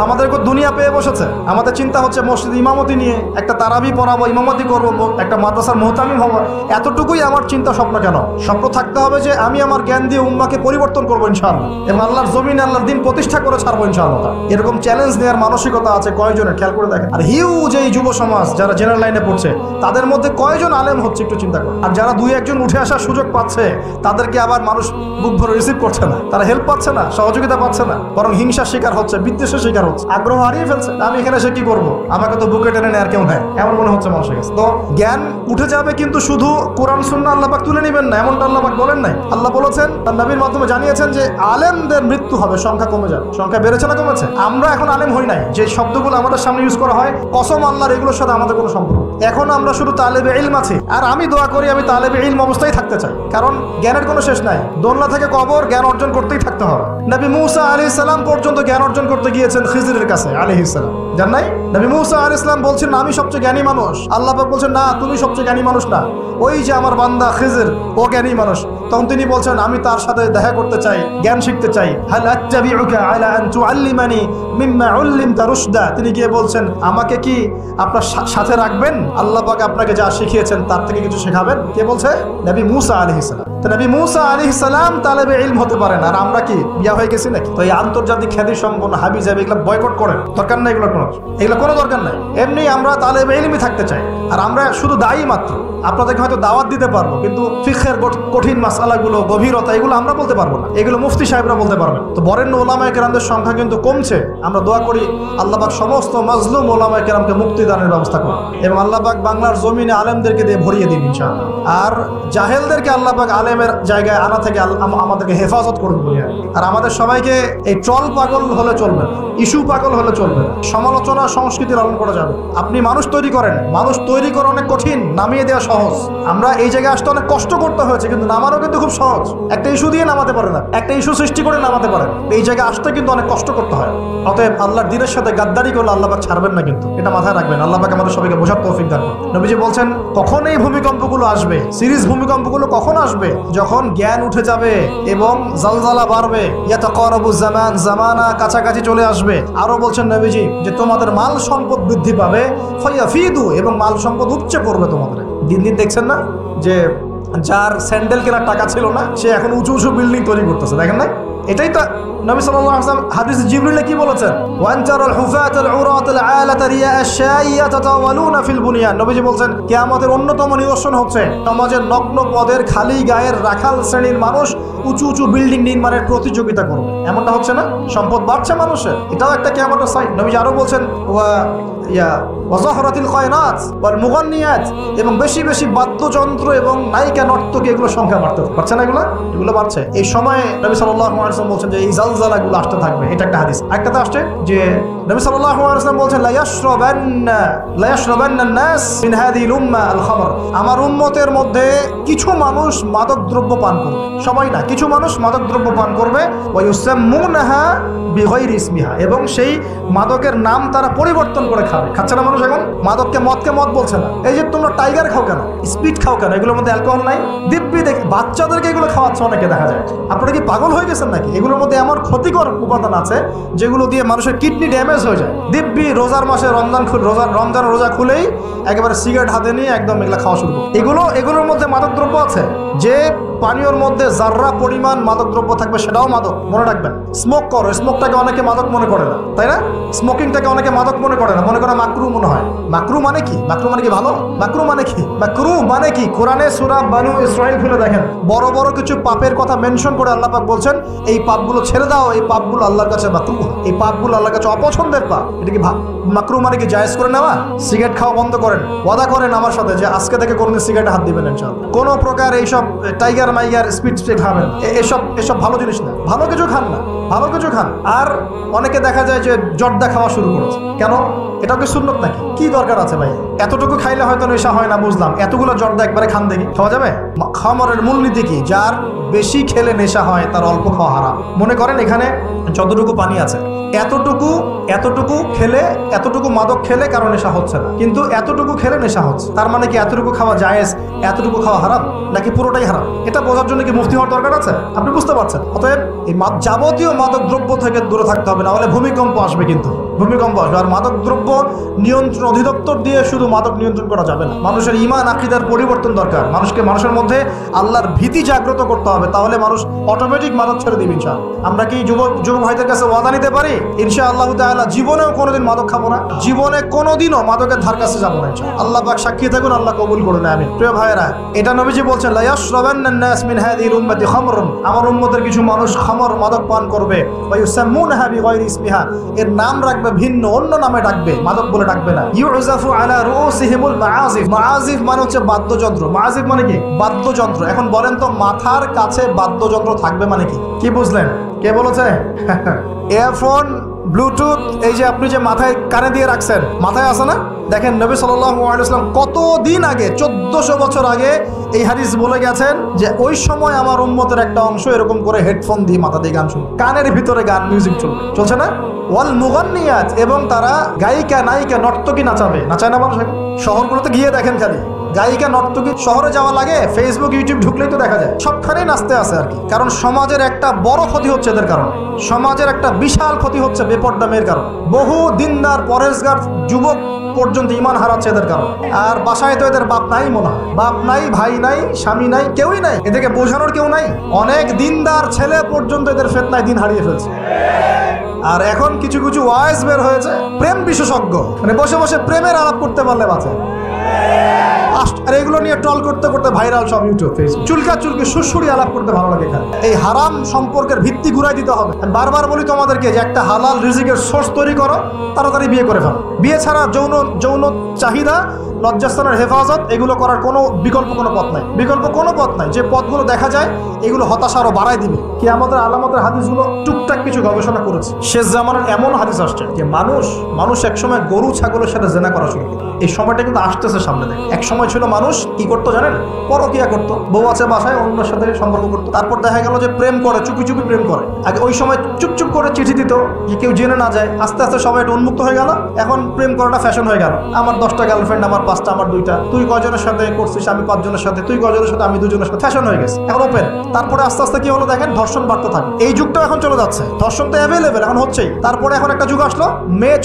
আমাদেরকে দুনিয়া পেয়ে বসেছে। আমাদের চিন্তা হচ্ছে মসজিদ ইমামতি নিয়ে, একটা তারাবি পড়াবো, ইমামতি করবো, একটা মাদ্রাসার মুহতামিম হবো, এতটুকুই আমার চিন্তা স্বপ্ন। কেন স্বপ্ন থাকতে হবে যে আমি আমার জ্ঞান দিয়ে উম্মাকে পরিবর্তন করবো ইনশাআল্লাহ, এবং আল্লাহর জমিনে আল্লাহর দিন প্রতিষ্ঠা করে ছাড়বো ইনশাআল্লাহ। এরকম চ্যালেঞ্জ নেওয়ার মানসিকতা আছে কয়জনের, খেয়াল করে দেখেন। আর হিউজ এই যুব সমাজ যারা জেনারেল লাইনে পড়ছে, তাদের মধ্যে কয়জন আলেম হচ্ছে একটু চিন্তা করুন। আর যারা 2-1 উঠে আসার সুযোগ পাচ্ছে, তাদেরকে আবার মানুষ বুক ভরে রিসিভ করছে না, তারা হেল্প পাচ্ছে না, সহযোগিতা পাচ্ছে না, বরং হিংসার শিকার হচ্ছে, বিদ্বেষের শিকার হচ্ছে, আগ্রহ হারিয়ে ফেলছে। আমি এখানে এসে কি করবো, আমাকে তো বুকে টেনে নেয়ার কেউ নেই, এমন মনে হচ্ছে মানুষের কাছে। তো জ্ঞান উঠে যাবে, কিন্তু শুধু কোরআন সুন্নাহ আল্লাহ পাক তুলে নেবেন না, এমনটা আল্লাহ পাক বলেন নাই। আল্লাহ বলেছেন, তার নবীর মাধ্যমে জানিয়েছেন যে আলেমদের মৃত্যু হবে, সংখ্যা কমে যাবে। সংখ্যা বেড়েছে না কমেছে? আমরা এখন আলেম হই নাই, যে শব্দগুলো আমাদের সামনে ইউজ করা হয়, কসম আল্লাহর, এগুলোর সাথে আমাদের কোনো সম্পর্ক। এখন আমরা শুধু তালেবে ইলম আছি। আর আমি দোয়া করি আমি তালেবে ইলম অবস্থায় থাকতে চাই, কারণ জ্ঞানের কোনো শেষ নাই। দোলনা থেকে কবর, জ্ঞান অর্জন করতেই থাকতে হবে। নবী মুসা আলাইহিস সালাম পর্যন্ত জ্ঞান অর্জন করতে গিয়েছেন খিজিরের কাছে আলাইহিস সালাম, জান নাই? নবী মুসা আলাইহিস সালাম বলছেন আমি সবচেয়ে জ্ঞানী মানুষ, আল্লাহ পাক বলছেন না, তুমি সবচেয়ে জ্ঞানী মানুষ না, ওই যে আমার বান্দা খিজির, ও জ্ঞানী মানুষ। তখন তিনি বলছেন আমি তার সাথে দেখা করতে চাই, জ্ঞান শিখতে চাই। হাল আত্তাবিউকা আলা আন তুআল্লিমানি মিম্মা উল্লিমতা রুশদা, তিনি গিয়ে বলছেন আমাকে কি আপনার সাথে রাখবেন? আল্লাহ পাক আপনাকে যা শিখিয়েছেন তার থেকে কিছু শেখাবেন। কে বলছে? নবী মুসা আলাইহিস সালাম। তো নবী মুসা আলাইহিস সালাম তালেবে ইলম হতে পারেন, আর আমরা কি বিয়া হয়ে গেছি নাকি? তো এই আন্তর্জাতিক খ্যাতি সম্পন্ন হাবি যাবে, এগুলো বয়কট করেন, দরকার নাই, এগুলো কোনো দরকার নাই। এমনি আমরা তালেবে ইলমই থাকতে চাই। আর আমরা শুধু দায়ী মাত্র, আপনাদেরকে হয়তো দাওয়াত দিতে পারবো, কিন্তু ফিকহের কঠিন মাসালাগুলো, গভীরতা, এগুলো আমরা বলতে পারবো না, এগুলো মুফতি সাহেবরা বলতে পারবেন। তো বরেণ্য ওলামায়ে কেরামদের সংখ্যা কিন্তু কমছে। আমরা দোয়া করি আল্লাহ পাক সমস্ত মাজলুম ওলামায়ে কেরামকে মুক্তি দানের ব্যবস্থা করুন, এবং আল্লাহ পাক বাংলার জমিনে আলেমদেরকে দিয়ে ভরিয়ে দিন ইনশাআল্লাহ। আর জাহেলদেরকে আল্লাহ পাক আলেমের জায়গায় আনা থেকে আমাদেরকে হেফাজত করুন বলি। আর আমাদের সবাইকে এই ট্রল পাগল হলে চলবে, ইস্যু পাগল হলে চলবে, সমালোচনা সংস্কৃতি লালন করা যাবে। আপনি মানুষ তৈরি করেন, মানুষ তৈরি করা অনেক কঠিন, নামিয়ে দেওয়া সহজ। আমরা এই জায়গায় আসতে অনেক কষ্ট করতে হয়েছে, কিন্তু নামানো কিন্তু খুব সহজ। একটা ইস্যু দিয়ে নামাতে পারে না, একটা ইস্যু সৃষ্টি করে নামাতে পারেন। এই জায়গায় আসতে কিন্তু অনেক কষ্ট করতে হয়। অতএব আল্লাহর দ্বীনের সাথে গাদ্দারি করলে আল্লাহ পাক ছাড়বেন না, কিন্তু এটা মাথায় রাখবেন। আল্লাহ পাক আমাদের সবাইকে বোঝার তৌফিক দান করুন। নবীজি বলছেন কখন এই ভূমিকম্পগুলো আসবে, সিরিজ ভূমিকম্পগুলো কখন আসবে? যখন জ্ঞান উঠে যাবে এবং জালজালা বাড়বে, ইয়াতাকারাবু জামান, জামানা কাছাকাছি চলে আসবে। আরো বলছেন নবীজি যে তোমাদের মাল সম্পদ বৃদ্ধি পাবে, ফায়াফিদু, এবং মাল সম্পদ উপচে পড়বে তোমাদের। দিন দিন দেখছেন না যে যার স্যান্ডেল কেনার টাকা ছিল না, সে এখন উঁচু উঁচু বিল্ডিং তৈরি করতেছে, দেখেন না? এটাই তো নবী সাল্লাল্লাহু আলাইহি ওয়াসাল্লাম হাদিস জিবরিলে কি বলেছেন? ওয়ানতারাল হুফাতাল উরাতাল আলাতা রিয়াআশ শাইয়া তাতাওয়ালুনা ফিল বুনিয়ান। নবীজি বলেন কিয়ামতের অন্যতম নিদর্শন হচ্ছে সমাজের নগ্ন পদের খালি গায়ের রাখাল শ্রেণীর মানুষ উঁচু উঁচু বিল্ডিং নির্মাণের প্রতিযোগিতা করবে। এমনটা হচ্ছে না? সম্পদ বাড়ছে মানুষের, এটাও একটা কিয়ামতের সাইন। নবীজি আরো বলেন ওয়াজাহরাতিল কায়নাত ওয়াল মুগান্নিয়াত, এবং বেশি বেশি বাদ্যযন্ত্র এবং নায়িকা নর্তকী, এগুলো সংখ্যা বাড়ছে না? এগুলো বাড়ছে। এই সময়ে নবী সাল্লাল্লাহু আলাইহি ওয়াসাল্লাম বলছেন যে এই জালজালাগুলো আসতে থাকবে। এটা একটা হাদিস। একটাতে আসছে যে নবী সাল্লাল্লাহু আলাইহি ওয়াসাল্লাম বলেছেন লা ইয়াশরাবান্না নাস মিন হাযিহিল উম্মাহ আল খামর, আমার উম্মতের মধ্যে কিছু মানুষ মাদক দ্রব্য পান করবে, সবাই না, কিছু মানুষ মাদক দ্রব্য পান করবে, ওয়া ইউসাম্মুনাহা বিগাইরি ইসমিহা, এবং সেই মাদকের নাম তারা পরিবর্তন করে খাবে। খাচ্ছে না মানুষ এখন মাদককে মদকে মদ বলছে না। এই যে তোমরা টাইগার খাও কেন, স্পিড খাও কেন, এগুলোর মধ্যে অ্যালকোহল নাই, দিব্যি বাচ্চাদেরকে এগুলো খাওয়াচ্ছে অনেকে দেখা যায়। আপনারা কি পাগল হয়ে গেছেন নাকি? এগুলোর মধ্যে এমন ক্ষতিকর উপাদান আছে যেগুলো দিয়ে মানুষের কিডনি ড্যামেজ হয়ে যায়। দিব্যি রোজার মাসে রমজান রোজা খুলেই একেবারে সিগারেট হাতে নিয়ে একদম এগুলো খাওয়া শুরু করে। এগুলোর মধ্যে মাদকদ্রব্য আছে। যে পানীয়র মধ্যে যার্রা পরিমাণ মাদকদ্রব্য থাকবে সেটাও মাদক, মনে রাখবেন। স্মোক করো, স্মোকটাকে অনেকে মাদক মনে করে না, তাই না? স্মোকিংটাকে অনেকে মাদক মনে করে না, মনে করে মাকরু মনে হয়। মাকরু মানে কি? মাকরু মানে কি ভালো? মাকরু মানে কি? মাকরু মানে কি? কোরআনে সূরা বানু ইসরাঈল খুলে দেখেন, বড় বড় কিছু পাপের কথা মেনশন করে আল্লাহ পাক বলছেন এই পাপগুলো ছেড়ে দাও, এই পাপগুলো আল্লাহর কাছে মাকরু, এই পাপগুলো আল্লাহর কাছে অপছন্দের পাপ। এটা কি মাকরু মানে কি জায়েজ করে নেওয়া? সিগারেট খাওয়া বন্ধ করেন, ওয়াদা করেন আমার সাথে যে আজকে থেকে কোনোদিন সিগারেটে হাত দিবেন ইনশাআল্লাহ। কোনো প্রকার এইসব টাইগার মাইগার স্পিড খাবেন, এসব ভালো জিনিস না, ভালো কিছু খান না, ভালো কিছু খান। আর অনেকে দেখা যায় যে জর্দা খাওয়া শুরু করেছে। কেন? এটাও কি সুন্নত নাকি? কি দরকার আছে ভাই? এতটুকু খাইলে হয়তো নেশা হয় না, বুঝলাম, এতগুলো জর্দা একবারে খান দেখি, খাওয়া যাবে? খামরের মূলনীতি কি? যার বেশি খেলে নেশা হয় তার অল্প খাওয়া হারাম। মনে করেন এখানে যতটুকু পানি আছে এতটুকু খেলে, এতটুকু মাদক খেলে কারো নেশা হচ্ছে না, কিন্তু এতটুকু খেলে নেশা হচ্ছে। তার মানে কি এতটুকু খাওয়া জায়েজ, এতটুকু খাওয়া হারাম, নাকি পুরোটাই হারাম? এটা বোঝার জন্য কি মুফতি হওয়ার দরকার আছে? আপনি বুঝতে পারছেন? অতএব এই যাবতীয় মাদক দ্রব্য থেকে দূরে থাকতে হবে, না হলে ভূমিকম্প আসবে। কিন্তু ভূমিকম্প আসবে। আর মাদক দ্রব্য নিয়ন্ত্রণ অধিদপ্তর দিয়ে শুধু মাদক নিয়ন্ত্রণ করা যাবে না, মানুষের ঈমান আকীদার পরিবর্তন দরকার। মানুষের মধ্যে আল্লাহর ভীতি জাগ্রত করতে হবে, তাহলে মানুষ অটোমেটিক মাদক ছেড়ে দিবে ইনশাআল্লাহ। আমরা কি যুবক ভাইদের কাছে ওয়াদা নিতে পারি ইনশাআল্লাহ তাআলা জীবনেও কোনোদিন মাদক খাবো না, জীবনে কোনোদিনও মাদকের ধার কাছে যাবো না ইনশাআল্লাহ। আল্লাহ পাক সাক্ষী থাকুন, আল্লাহ কবুল করুন, আমিন। প্রিয় ভাইয়েরা, এটা নবীজি বলছেন লা ইয়াশরাবান্না নাস মিন হাযিহিল উম্মতি খামরুন, আমার উম্মতের কিছু মানুষ খামর মাদক পান করবে, ওয়া ইউসাম্মুনাহা বিগাইরি ইসমিহা, এর নাম রাখবে ভিন্ন, অন্য নামে ডাকবে, মাদক বলে ডাকবে না। ইউযাফু আলা রুউসিহিমুল মাআজিফ, মাআজিফ মানে হচ্ছে বাদ্যযন্ত্র। মাআজিফ মানে কি? বাদ্যযন্ত্র। এখন বলেন তো মাথার কাছে বাদ্যযন্ত্র থাকবে মানে কি? কি বুঝলেন? কে বলেছে? ইয়ারফোন, ব্লুটুথ, এই যে আপনি যে মাথায় কানে দিয়ে রাখছেন, মাথায় আছে না? দেখেন নবী সাল্লাল্লাহু আলাইহি ওয়াসাল্লাম কতদিন আগে, 1400 বছর আগে এই হাদিস বলে গেছেন যে ওই সময় আমার উম্মতের একটা অংশ এরকম করে হেডফোন দিয়ে মাথা দিয়ে গান শুনবে, কানের ভিতরে গান মিউজিক চলছে না? ওয়াল মুগান্নিয়াত, এবং তারা গায়িকা নায়িকা নর্তকী নাচায় না মানুষ? শহরগুলোতে গিয়ে দেখেন খালি গায়িকা নর্তকী, শহরে যাওয়া লাগে, ফেসবুক ইউটিউব ঢুকলেই তো দেখা যায়, সবখানেই নাচতে আছে আর কি। কারণ সমাজের একটা বড় ক্ষতি হচ্ছে এদের কারণে, সমাজের একটা বিশাল ক্ষতি হচ্ছে বেপর্দা মেয়ের কারণে। বহু দিনদার পরেশগার যুবক পর্যন্ত ঈমান হারাচ্ছে এদের কারণে। আর বাসায় তো এদের বাপ নাই, মনে হয় বাপ নাই, ভাই নাই, স্বামী নাই, কেউই নাই, এদেরকে বোঝানোর কেউ নাই। অনেক দিনদার ছেলে পর্যন্ত এদের ফিতনায় দিন হারিয়ে ফেলছে। আর এখন কিছু ওয়াইজ বের হয়েছে, প্রেম বিশেষজ্ঞ, মানে বসে বসে প্রেমের আলাপ করতে পারলে বাঁচে। আর এগুলো নিয়ে ট্রল করতে করতে ভাইরাল সব ইউটিউব, ফেসবুক, চুলকি সুরসুরি আলাপ করতে ভালো লাগে। এখানে এই হারাম সম্পর্কের ভিত্তি ঘুরাই দিতে হবে। বারবার বলি তোমাদেরকে যে একটা হালাল রিজিকের সোর্স তৈরি করো, তাড়াতাড়ি বিয়ে করে ফেলো। বিয়ে ছাড়া যৌন চাহিদা, লজ্জাস্থানের হেফাজত, এগুলো করার কোনো বিকল্প কোনো পথ নাই। যে পথগুলো দেখা যায় এগুলো হতাশা আরো বাড়াই দিবে। কি আমাদের আলামতের হাদিসগুলো টুকটাক কিছু গবেষণা করেছে। শেষ জামানার এমন হাদিস আসছে যে মানুষ একসময় গরু ছাগলের সাথে জেনা করা শুরু করত। এই সময়টা কিন্তু আসতেছে সামনে থেকে। এক সময় ছিল মানুষ কি করতো জানেন? পরকিয়া করতো, বউ আছে বাসায় অন্যের সাথে সম্পর্ক করতো। তারপর দেখা গেল যে প্রেম করে, চুপি প্রেম করে। আগে ওই সময় চুপচুপ করে চিঠি দিত যে কেউ জেনে না যায়। আস্তে আস্তে সবাই একটু উন্মুক্ত হয়ে গেল। এখন প্রেম করাটা ফ্যাশন হয়ে গেল। আমার 10টা গার্লফ্রেন্ড, আমার 5টা, আমার 2টা, তুই কয়জনের সাথে করছিস, আমি 5 জনের সাথে, তুই কয়জনের সাথে, আমি 2 জনের সাথে, ফ্যাশন হয়ে গেছে, এখন ওপেন। তারপরে আস্তে আস্তে কি হলো দেখেন, ধর্ষণ বাড়তে থাকে। এই যুগটা এখন চলে যাচ্ছে, ধর্ষণ তো অ্যাভেলেবেল এখন হচ্ছেই। তারপরে এখন একটা যুগ আসলো,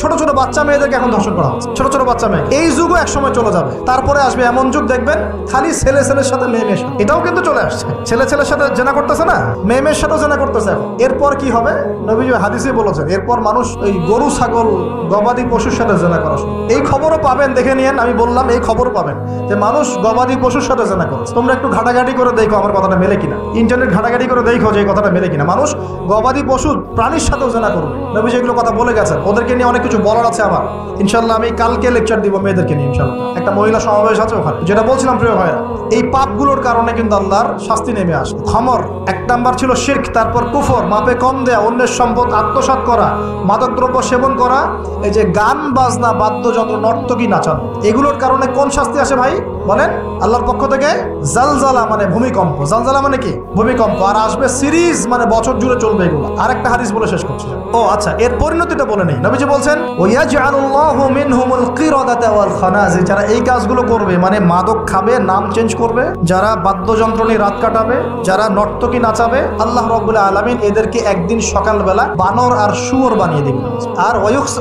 ছোট বাচ্চা মেয়েদেরকে এখন ধর্ষণ করা হচ্ছে, ছোট বাচ্চা মেয়ে। এই যুগও এক সময় চলে যাবে। তারপরে আসবে এমন যুগ দেখবেন খালি ছেলের সাথে মেয়ের সাথে। এটাও কিন্তু চলে আসছে, ছেলের সাথে জেনা করতেছে না, মেয়ের সাথেও জেনা করতেছে এখন। এরপর কি হবে? নবীজি হাদিসে বলেছেন এরপর মানুষ ওই গরু ছাগল গবাদি পশুর সাথে জেনা করা শুরু। এই খবরও পাবেন, দেখে নিয়েন। আমি বললাম এই খবর পাবেন যে মানুষ গবাদি পশুর সাথে জেনা করছে। তোমরা একটু ঘাটাঘাটি করে দেখো আমার কথাটা মেলে কিনা, ইন্টারনেট ঘাটাঘাটি করে দেখো যে এই কথাটা মেলে কিনা। মানুষ গবাদি পশু প্রাণীর সাথেও জেনা করবে, নবী যেগুলো কথা বলে গেছেন। ওদেরকে নিয়ে অনেক কিছু বলার আছে আবার, ইনশাল্লাহ আমি কালকে লেকচার দিব মেয়েদেরকে নিয়ে ইনশাল্লাহ। একটা মহিলা সমাবেশ আছে ওখানে, যেটা বলছিলাম প্রিয় ভাইরা, এই পাপগুলোর কারণে কিন্তু আল্লাহর শাস্তি নেমে আসে। খমর এক নাম্বার ছিল শিরক, তারপর কুফর, মাপে কম দেয়া, অন্যের সম্পদ আত্মসাৎ করা, মাদকদ্রব্য সেবন করা, এই যে গান বাজনা, বাদ্যযন্ত্র, নর্তকী, নাচানো, এগুলোর কারণে কোন শাস্তি আসে ভাই বলেন? আল্লাহর পক্ষ থেকে জালজালা মানে ভূমিকম্প, জালজালা মানে কি? ভূমিকম্প। আর আসবে সিরিজ, মানে বছর জুড়ে চলবে এগুলো। আর একটা হাদিস বলে শেষ করছি। ও আচ্ছা, এর পরিণতিটা বলে নেই। নবীজি বলছেন ওয়ায়াজআলুল্লাহু মিনহুমুল কিরাদাতা ওয়াল খানাজির, যারা এই কাজগুলো করবে, মানে মাদক খাবে, নাম চেঞ্জ করবে, যারা বাদ্যযন্ত্র নিয়ে রাত কাটাবে, যারা নর্তকী নাচাবে, আল্লাহ রাব্বুল আলামিন এদেরকে একদিন সকালবেলা বানর আর শুয়োর বানিয়ে দিবেন। আর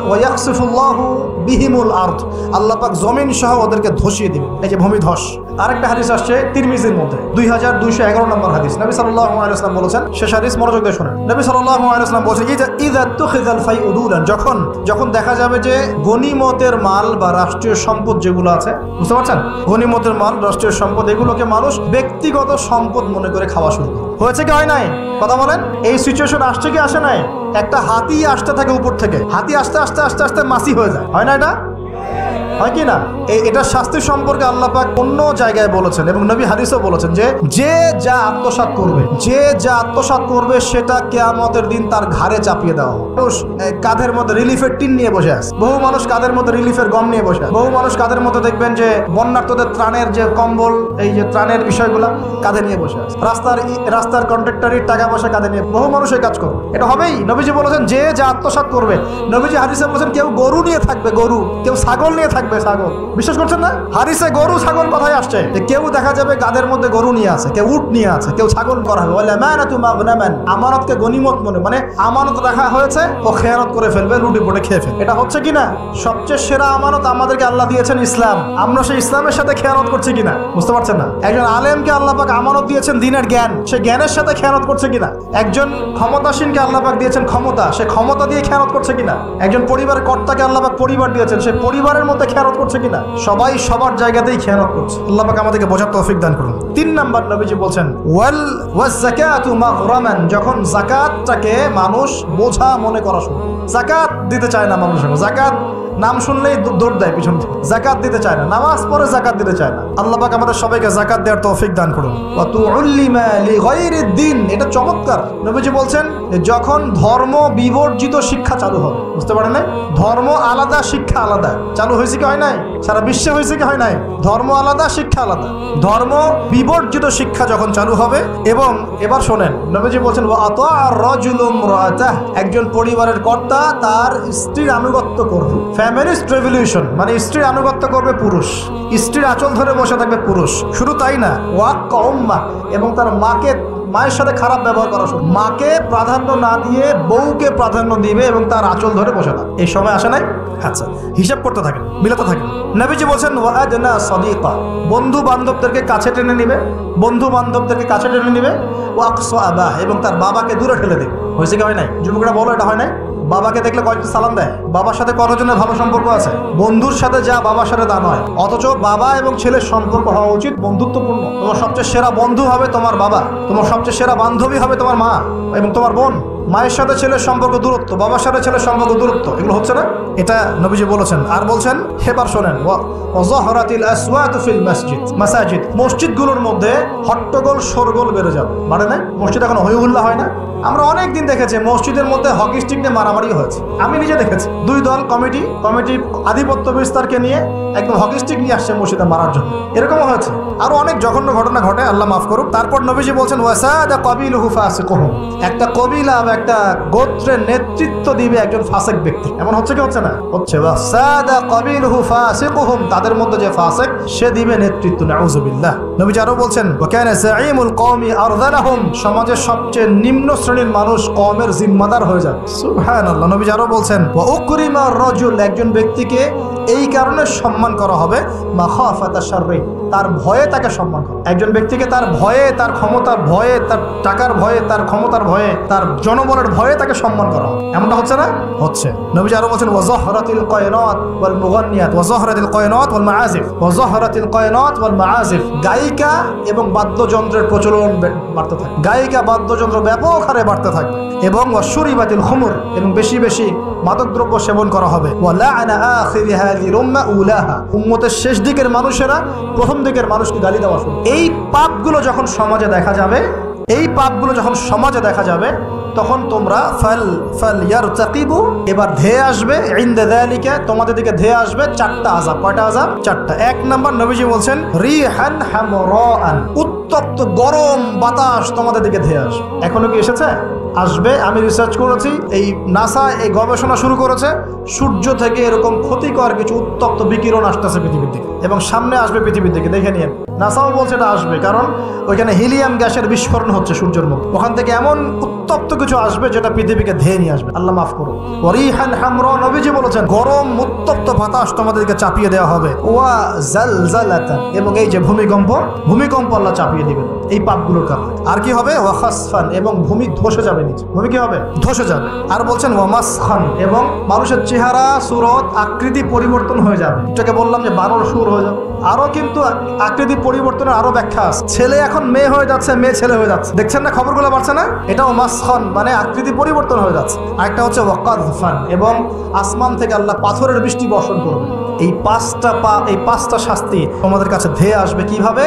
ওয়ায়াখসিফুল্লাহু বিহিমুল আরদ, আল্লাহ পাক জমিন সহ ওদেরকে ধসিয়ে দিবেন, এই যে ভূমিধস। আরেকটা হাদিস আসছে তিরমিজির মধ্যে 2211 নম্বর হাদিস। নবী সাল্লাল্লাহু আলাইহি ওয়াসাল্লাম বলেছেন, শেষ হাদিস মনোযোগ দিয়ে শুনেন। নবী সাল্লাল্লাহু আলাইহি ওয়াসাল্লাম বলেছেন ইযা তুখিযাল ফাইউদুলান, যখন দেখা যাবে যে গনিমতের মাল বা রাষ্ট্রীয় সম্পদ যেগুলো আছে, বুঝতে পারছেন, গনিমতের মাল, রাষ্ট্রীয় সম্পদ, এগুলোকে মানুষ ব্যক্তিগত সম্পদ মনে করে খাওয়া শুরু করে। হয়েছে কি হয় নাই? কথা বলেন। এই সিচুয়েশন আসছে কি আসে নাই? একটা হাতি আসতে থাকে উপর থেকে, হাতি আস্তে আস্তে আস্তে আস্তে মাছি হয়ে যায়, হয় না? এটা হয় কি না? এটার শাস্তি সম্পর্কে আল্লাহ পাক অন্য জায়গায় বলেছেন, এবং নবী হাদিসও বলেছেন যে যা আত্মসাৎ করবে সেটা কিয়ামতের দিন তার ঘাড়ে চাপিয়ে দেওয়া হবে। মানুষ কাঁধের মধ্যে রিলিফের টিন নিয়ে বসে আছে, বহু মানুষ কাঁধের মধ্যে রিলিফের গম নিয়ে বসে আছে, বহু মানুষ কাঁধের মধ্যে দেখবেন যে বন্যার্তদের ত্রাণের যে কম্বল, এই যে ত্রাণের বিষয়গুলা কাঁধে নিয়ে বসে আছে, রাস্তার কন্ট্রাক্টরের টাকা পয়সা কাঁধে নিয়ে বহু মানুষ এই কাজ করবে। এটা হবেই। নবীজি বলেছেন যে যা আত্মসাৎ করবে। নবীজি হাদিসে বলেছেন কেউ গরু নিয়ে থাকবে, গরু, কেউ ছাগল নিয়ে থাকবে, ছাগল। বিশ্বাস করছেন না? হাদিসে গরু ছাগল কথাই আসছে, যে কেউ দেখা যাবে গাদের মধ্যে গরু নিয়ে আছে, কেউ উট নিয়ে আছে, কেউ ছাগল করা হবে। বলে আমানাতু মাগনামান, আমানতকে গনিমত মানে আমানত রাখা হয়েছে, ও খেয়ানত করে ফেলবে, লুটি পড়ে খেয়ে ফেলবে। এটা হচ্ছে কিনা? সবচেয়ে সেরা আমানত আমাদেরকে আল্লাহ দিয়েছেন ইসলাম, আমরা সেই ইসলামের সাথে খেয়ানত করছি কিনা? বুঝতে পারছেন না? একজন আলেমকে আল্লাহ পাক আমানত দিয়েছেন দ্বীনের জ্ঞান, সে জ্ঞানের সাথে খেয়ানত করছে কিনা? একজন ক্ষমতাসীনকে আল্লাহ পাক দিয়েছেন ক্ষমতা, সে ক্ষমতা দিয়ে খেয়ানত করছে কিনা? একজন পরিবারের কর্তাকে আল্লাহ পাক পরিবার দিয়েছেন, সে পরিবারের মধ্যে খেয়ানত করছে কিনা? সবাই সবার জায়গাতেই খেয়ানত করছে। আল্লাহ পাক আমাদেরকে বোঝার তৌফিক দান করুন। 3 নাম্বার নবীজি বলছেন ওয়াজ-যাকাতু মাগরামান, যখন যাকাতটাকে মানুষ বোঝা মনে করা শুরু, যাকাত দিতে চায় না মানুষ, যাকাত নাম শুনলেই দৌড় দেয় পিছন থেকে, যাকাত দিতে চায় না, নামাজ পড়ে যাকাত দিতে চায় না। আল্লাহ পাক আমাদের সবাইকে যাকাত দেওয়ার তৌফিক দান করুন। ওয়া তুউল্লিমা লিগাইরিদ দ্বীন, এটা চমৎকার। নবীজি বলছেন যখন ধর্ম বিবর্জিত শিক্ষা চালু হবে, বুঝতে পারেন না? ধর্ম আলাদা, শিক্ষা আলাদা। চালু হয়েছে কি হয় নাই? সারা বিশ্বে হয়েছে কি হয় নাই? ধর্ম আলাদা, শিক্ষা আলাদা। ধর্ম বিবর্জিত শিক্ষা যখন চালু হবে, এবং এবার শোনেন, নবীজি বলছেন ওয়া আতাআর রাজুলু ইমরাতাহ, একজন পরিবারের কর্তা তার স্ত্রীর আনুগত্য করবে। ফ্যামিলিস্ট রেভলিউশন মানে স্ত্রীর আনুগত্য করবে পুরুষ, স্ত্রীর আঁচল ধরে বসে থাকবে পুরুষ। শুধু তাই না, ওয়াক্কা উম্মাহ, এবং তার মায়ের সাথে খারাপ ব্যবহার করা শুরু, মাকে প্রাধান্য না দিয়ে বউকে প্রাধান্য দিবে এবং তার আঁচল ধরে বসে থাকবে। এই সময় আসে নাই? আচ্ছা, হিসাব করতে থাকেন, মিলাতে থাকেন। নবীজি বলছেন ওয়াআদনা সাদিকা, বন্ধু বান্ধবদেরকে কাছে টেনে নিবে, ওয়াকসা আবাহ, এবং তার বাবাকে দূরে ঠেলে দেবে। হয়েছে কি হয় নাই? যুবকরা বলো, এটা হয় নাই? বাবাকে দেখলে কয়েকটা সালাম দেয়, বাবার সাথে কতজনের ভালো সম্পর্ক আছে? বন্ধুর সাথে যা বাবার সাথে তা নয়। অথচ বাবা এবং ছেলের সম্পর্ক হওয়া উচিত বন্ধুত্বপূর্ণ। তোমার সবচেয়ে সেরা বন্ধু হবে তোমার বাবা, তোমার সবচেয়ে সেরা বান্ধবী হবে তোমার মা এবং তোমার বোন। মায়ের সাথে ছেলের সম্পর্ক দূরত্ব, বাবার সাথে ছেলের সম্পর্ক দূরত্ব, এগুলো হচ্ছে না? এটা নবীজি বলেছেন। আর বলছেন, এবার শোনেন, ওয়াযাহরাতিল আসওয়াতু ফিল মাসাজিদ, মসজিদগুলোর মধ্যে হট্টগোল শোরগোল বেড়ে যাবে। মানে না, মসজিদ এখন হই হুল্লা হয় না? আমরা অনেক দিন দেখেছি মসজিদের মধ্যে হকি স্টিক নিয়ে মারামারি হয়েছে, আমি নিজে দেখেছি। 2 দল কমিটি আধিপত্য বিস্তারকে নিয়ে একদম হকি স্টিক নিয়ে আসছে মসজিদে মারার জন্য, এরকমও হয়েছে। আরো অনেক জঘন্য ঘটনা ঘটে, আল্লাহ মাফ করুক। তারপর নবীজি বলছেন ওয়াসাদা কাবিলুহু ফাসিকুহুম, একটা কবিলা বা একটা গোত্রের নেতৃত্ব দিবে একজন ফাসিক ব্যক্তি। এমন হচ্ছে কি হচ্ছে না? হচ্ছে। ওয়াসাদা কাবিলুহু ফাসিকুহুম, তাদের মধ্যে যে ফাসিক সে দিবে নেতৃত্ব। নাউযুবিল্লাহ। নবীজি আরো বলছেন ওয়া কানা যাঈমুল কওমি আরযালাহুম, সমাজের সবচেয়ে নিম্ন শ্রেণীর মানুষ কওমের জিম্মাদার হয়ে যাবে। সুবহানাল্লাহ। নবীজি আরো বলছেন ওয়া উকরিমার রাজুল, একজন ব্যক্তিকে এই কারণে সম্মান করা হবে মাখাফাতা শাররি, তার ভয়ে তাকে সম্মান করা। একজন ব্যক্তিকে তার ভয়ে, তার ক্ষমতার ভয়ে, তার টাকার ভয়ে, তার ক্ষমতার ভয়ে, তার জনবলের ভয়ে তাকে সম্মান করা হবে। এমনটা হচ্ছে না? হচ্ছে। নবীজি আরো বলেছেন ওয়াজহরাতিল কায়নাত ওয়াল মুগান্নিয়াত ওয়াজহরাতিল কায়নাত ওয়াল মাআজিফ ওয়াজহরাতিল কায়নাত ওয়াল মাআজিফ। গায়িকা এবং বাদ্যযন্ত্রের প্রচলন বাড়তে থাকে, গায়িকা বাদ্যযন্ত্র ব্যাপক হারে বাড়তে থাকবে। এবং ওয়াশুরিবাতিল খুমুর, এবং বেশি বেশি মাদকদ্রব্য সেবন করা হবে। ওয়ালাআনা আখিরি হাযিহিল উম্মাহ উলাহা, উম্মতের শেষ দিকের মানুষেরা প্রথম দিকের মানুষকে গালি দেওয়া শুরু। এই পাপগুলো যখন সমাজে দেখা যাবে, এই পাপগুলো যখন সমাজে দেখা যাবে, তখন তোমরা ফাল ইয়ারতাকিবু, এবার ধেয়ে আসবে ইনদা যালিকা, তোমাদের দিকে ধেয়ে আসবে চারটা আযাব। কয়টা আযাব? চারটা। এক নাম্বার, নবীজি বলছেন রিহান হামরাআন, উত্তপ্ত গরম বাতাস তোমাদের দিকে ধেয়ে আসবে। এখনো কি এসেছে? আসবে। আমি রিসার্চ করেছি, এই নাসা এই গবেষণা শুরু করেছে, সূর্য থেকে এরকম ক্ষতিকর কিছু উত্তপ্ত বিকিরণ আসতেছে পৃথিবীর দিকে, এবং সামনে আসবে পৃথিবীর দিকে, দেখে নিন। নাসাও বলছে এটা আসবে, কারণ ওইখানে হিলিয়াম গ্যাসের বিস্ফোরণ হচ্ছে সূর্যের মুখ, ওখান থেকে এমন উত্তপ্ত কিছু আসবে যেটা পৃথিবীকে ধেয়ে নিয়ে আসবে। আল্লাহ মাফ করো। ওয়ারিহান হামরা, নবীজি বলেছেন গরম উত্তপ্ত বাতাস তোমাদেরকে চাপিয়ে দেওয়া হবে। ওয়া জালজালাতান, এবং এই যে ভূমিকম্প, ভূমিকম্প আল্লাহ চাপিয়ে দিবেন এই পাপগুলোর কারণে। আর কি হবে? ওয়া খাসফান, এবং ভূমি ধসে যাবে নিচে, ভূমি কি হবে? ধসে যাবে। আর বলছেন ওয়া মাসখান, এবং মানুষের চেহারা, সুরত, আকৃতি পরিবর্তন হয়ে যাবে। এটাকে বললাম যে বানর সুর হয়ে যাবে। আরো কিন্তু আকৃতি পরিবর্তনের আরো ব্যাখ্যা আছে। ছেলে এখন মেয়ে হয়ে যাচ্ছে, মেয়ে ছেলে হয়ে যাচ্ছে, দেখছেন না খবরগুলো বাড়ছে না? এটাও মাসখান, মানে আকৃতি পরিবর্তন হয়ে যাচ্ছে। আরেকটা হচ্ছে ওয়াকাযফান, এবং আসমান থেকে আল্লাহ পাথরের বৃষ্টি বর্ষণ করবে। এই পাঁচটা শাস্তি তোমাদের কাছে ধেয়ে আসবে। কিভাবে?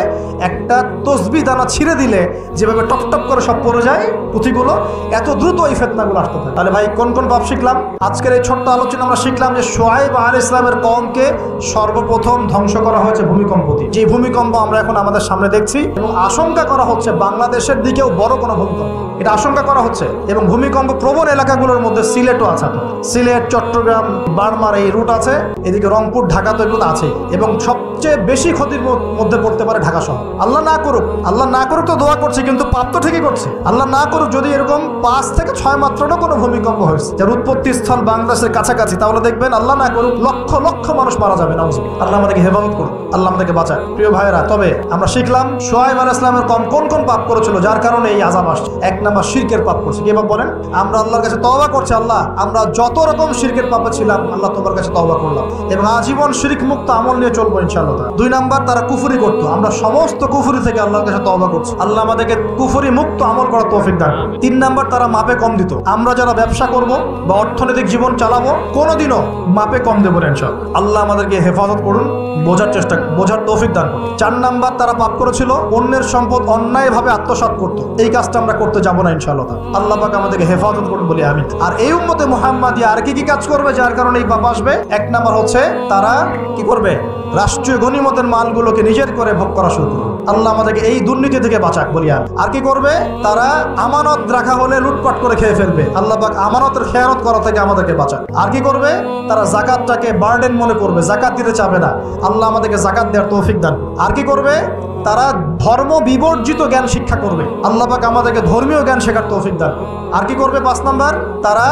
একটা তসবিহ দানা ছিঁড়ে দিলে যেভাবে টপ টপ করে সব পড়ে যায় পুঁথিগুলো, এত দ্রুত এই ফিতনাগুলো আসতে থাকে। তাহলে ভাই কোন কোন পাপ শিখলাম আজকের এই ছোট্ট আলোচনা? আমরা শিখলাম যে শুআয়ব আলাইহিস সালামের কওমকে সর্বপ্রথম ধ্বংস করা হয়েছে ভূমিকম্প দিয়ে। যে ভূমিকম্প আমরা এখন আমাদের সামনে দেখছি, এবং আশঙ্কা করা হচ্ছে বাংলাদেশের দিকেও বড় কোনো ভূমিকম্প, এটা আশঙ্কা করা হচ্ছে। এবং ভূমিকম্প প্রবণ এলাকাগুলোর মধ্যে সিলেটও আছে, সিলেট, চট্টগ্রাম, বার্মার এই রুট আছে, এদিকে রংপুর, ঢাকা তো এগুলো আছে। এবং সবচেয়ে বেশি ক্ষতির মধ্যে পড়তে পারে ঢাকা শহর। আল্লাহ না করুক, আল্লাহ না করুক তো দোয়া করছে, কিন্তু পাপ তো ঠিকই করছে। আল্লাহ না করুক যদি এরকম 5 থেকে 6 মাত্রারও কোনো ভূমিকম্প হয়েছে যার উৎপত্তি স্থল বাংলাদেশের কাছাকাছি, তাহলে দেখবেন আল্লাহ না করুক লক্ষ লক্ষ মানুষ মারা যাবে। নাউজুবিল্লাহ। আল্লাহ আমাদেরকে হেফাজত করুক, আল্লাহ আমাদেরকে বাঁচায়। প্রিয় ভাইয়েরা, তবে আমরা শিখলাম শুআয়ব আলাইহিস সালামের কওম কোন কোন পাপ করেছিল যার কারণে এই আযাব আসছে। এক নাম্বার, শিরকের পাপ করছে। কি পাপ বলেন? আমরা আল্লাহর কাছে তওবা করছি, আল্লাহ আমরা যত রকম শিরকের পাপে ছিলাম আল্লাহ তোমার কাছে তওবা করলাম, এবং আজীবন শিরক মুক্ত আমল নিয়ে চলবো ইনশাআল্লাহ। 2 নাম্বার, তারা কুফরি করতো, আমরা সমস্ত কুফরি থেকে আল্লাহর কাছে তওবা করছি, আল্লাহ আমাদেরকে কুফরি মুক্ত আমল করার তৌফিক দান। 3 নাম্বার, তারা মাপে কম দিত। আমরা যারা ব্যবসা করব বা অর্থনৈতিক জীবন চালাবো কোনোদিনও মাপে কম দেবো না ইনশাআল্লাহ। আল্লাহ আমাদেরকে হেফাজত করুন, বোঝার তৌফিক দান করুন। 4 নাম্বার, তারা পাপ করেছিল অন্যের সম্পদ অন্যায়ভাবে আত্মসাৎ করতো। এই কাজটা আমরা করতে যাব না ইনশাআল্লাহ। আল্লাহ পাক আমাদেরকে হেফাজত করুন বলি আমিন। আর এই উম্মতে মুহাম্মাদিয়া আর কি কাজ করবে যার কারণে এই পাপ আসবে? 1 নাম্বার হচ্ছে, তারা কি করবে? রাষ্ট্রীয় গনিমতের মালগুলোকে নিজের করে ভোগ করা শুরু করবে। আল্লাহ আমাদেরকে এই দুর্নীতি থেকে বাঁচাক বলি আর কি করবে? তারা আমানত রাখা হলে লুটপাট করে খেয়ে ফেলবে। আল্লাহ পাক আমানতের খেয়ানত করা থেকে আমাদেরকে বাঁচাক। আর কি করবে? তারা যাকাতটাকে বার্ডেন মনে করবে, যাকাত দিতে চাবে না। আল্লাহ আমাদেরকে যাকাত দেওয়ার তৌফিক দান। আর কি করবে? তারা ধর্ম বিবর্জিত জ্ঞান শিক্ষা করবে। আল্লাহ পাক আমাদেরকে ধর্মীয় জ্ঞান শেখার তৌফিক দান। আর কি করবে? 5 নাম্বার, তারা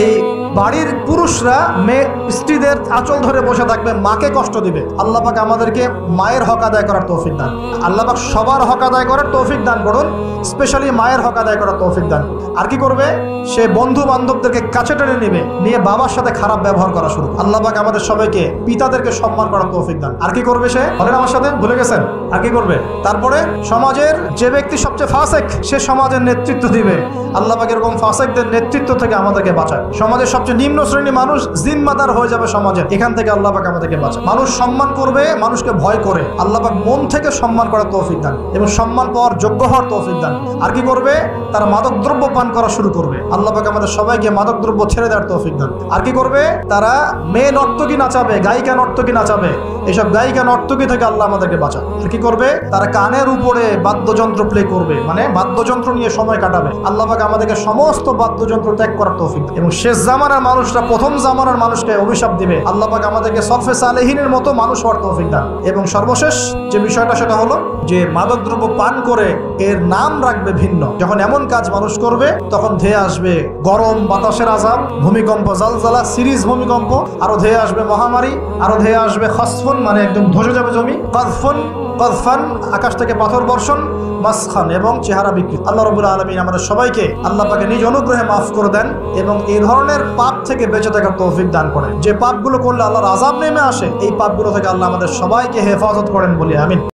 এই বাড়ির পুরুষরা মেয়ে স্ত্রীদের আঁচল ধরে বসে থাকবে, মাকে কষ্ট দিবে। আল্লাহ পাক আমাদেরকে মায়ের হক আদায় করার তৌফিক দান। আল্লাহ পাক সবার হক আদায় করার তৌফিক দান করুন, স্পেশালি মায়ের হক আদায় করার তৌফিক দান। আর কি করবে? সে বন্ধু বান্ধবদেরকে কাছে টেনে নেবে, নিয়ে বাবার সাথে খারাপ ব্যবহার করা শুরু। আল্লাহ পাক আমাদের সবাইকে পিতাদেরকে সম্মান করার তৌফিক দান। আর কি করবে সে? বলেন আমার সাথে, ভুলে গেছেন? আর কি করবে? তারপরে সমাজের যে ব্যক্তি সবচেয়ে ফাসেক, সে সমাজের নেতৃত্ব দিবে। আল্লাহ পাক এরকম ফাসেকদের নেতৃত্ব থেকে আমাদেরকে বাঁচায়। সমাজের সবচেয়ে নিম্ন শ্রেণীর মানুষ জিম্মাদার হয়ে যাবে সমাজের, এখান থেকে আল্লাহ পাক আমাদেরকে বাঁচায়। মানুষ সম্মান করবে, মানুষকে ভয় করে। আল্লাহ পাক মন থেকে সম্মান করার তৌফিক দান এবং সম্মান পাওয়ার যোগ্য হওয়ার তৌফিক দান। আর কি করবে? তারা মাদক দ্রব্য পান করা শুরু করবে। আল্লাহ পাক আমাদের সবাইকে মাদক দ্রব্য ছেড়ে দেওয়ার তৌফিক দান। আর কি করবে? তারা মেয়ে নর্তকী নাচাবে, গায়িকা নর্তকী নাচাবে। এইসব গায়িকা নর্তকী থেকে আল্লাহ আমাদেরকে বাঁচায়। আর কি করবে? তার কানের উপরে বাদ্যযন্ত্র প্লে করবে, মানে বাদ্যযন্ত্র নিয়ে সময় কাটাবে। আল্লাহ পাক আমাদেরকে সমস্ত বাদ্যযন্ত্র ত্যাগ করার তৌফিক দেন। এবং শেষ জামানার মানুষরা প্রথম জামানার মানুষকে অভিশাপ দিবে, আল্লাহ পাক আমাদেরকে সলফে সালেহিনের মতো মানুষ হওয়ার তৌফিক দেন। এবং সর্বশেষ যে বিষয়টা সেটা হলো যে মাদকদ্রব্য পান করে এর নাম রাখবে ভিন্ন। যখন এমন কাজ মানুষ করবে তখন ধেয়ে আসবে গরম বাতাসের আযাব, ভূমিকম্প, জালজালা, সিরিজ ভূমিকম্প, আরো ধেয়ে আসবে মহামারী, আরো ধেয়ে আসবে খসফুন, মানে একদম ধসে যাবে জমি, কাযফান, আকাশ থেকে পাথর বর্ষণ, মাসখান এবং চেহারা বিকৃতি। আল্লাহ রাব্বুল আলামিন আমাদের সবাইকে আল্লাহ পাকে নিজ অনুগ্রহে মাফ করে দেন এবং এই ধরনের পাপ থেকে বেঁচে থাকার তৌফিক দান করেন। যে পাপগুলো করলে আল্লাহর আযাব নেমে আসে, এই পাপগুলো থেকে আল্লাহ আমাদের সবাইকে হেফাজত করেন বলি আমিন।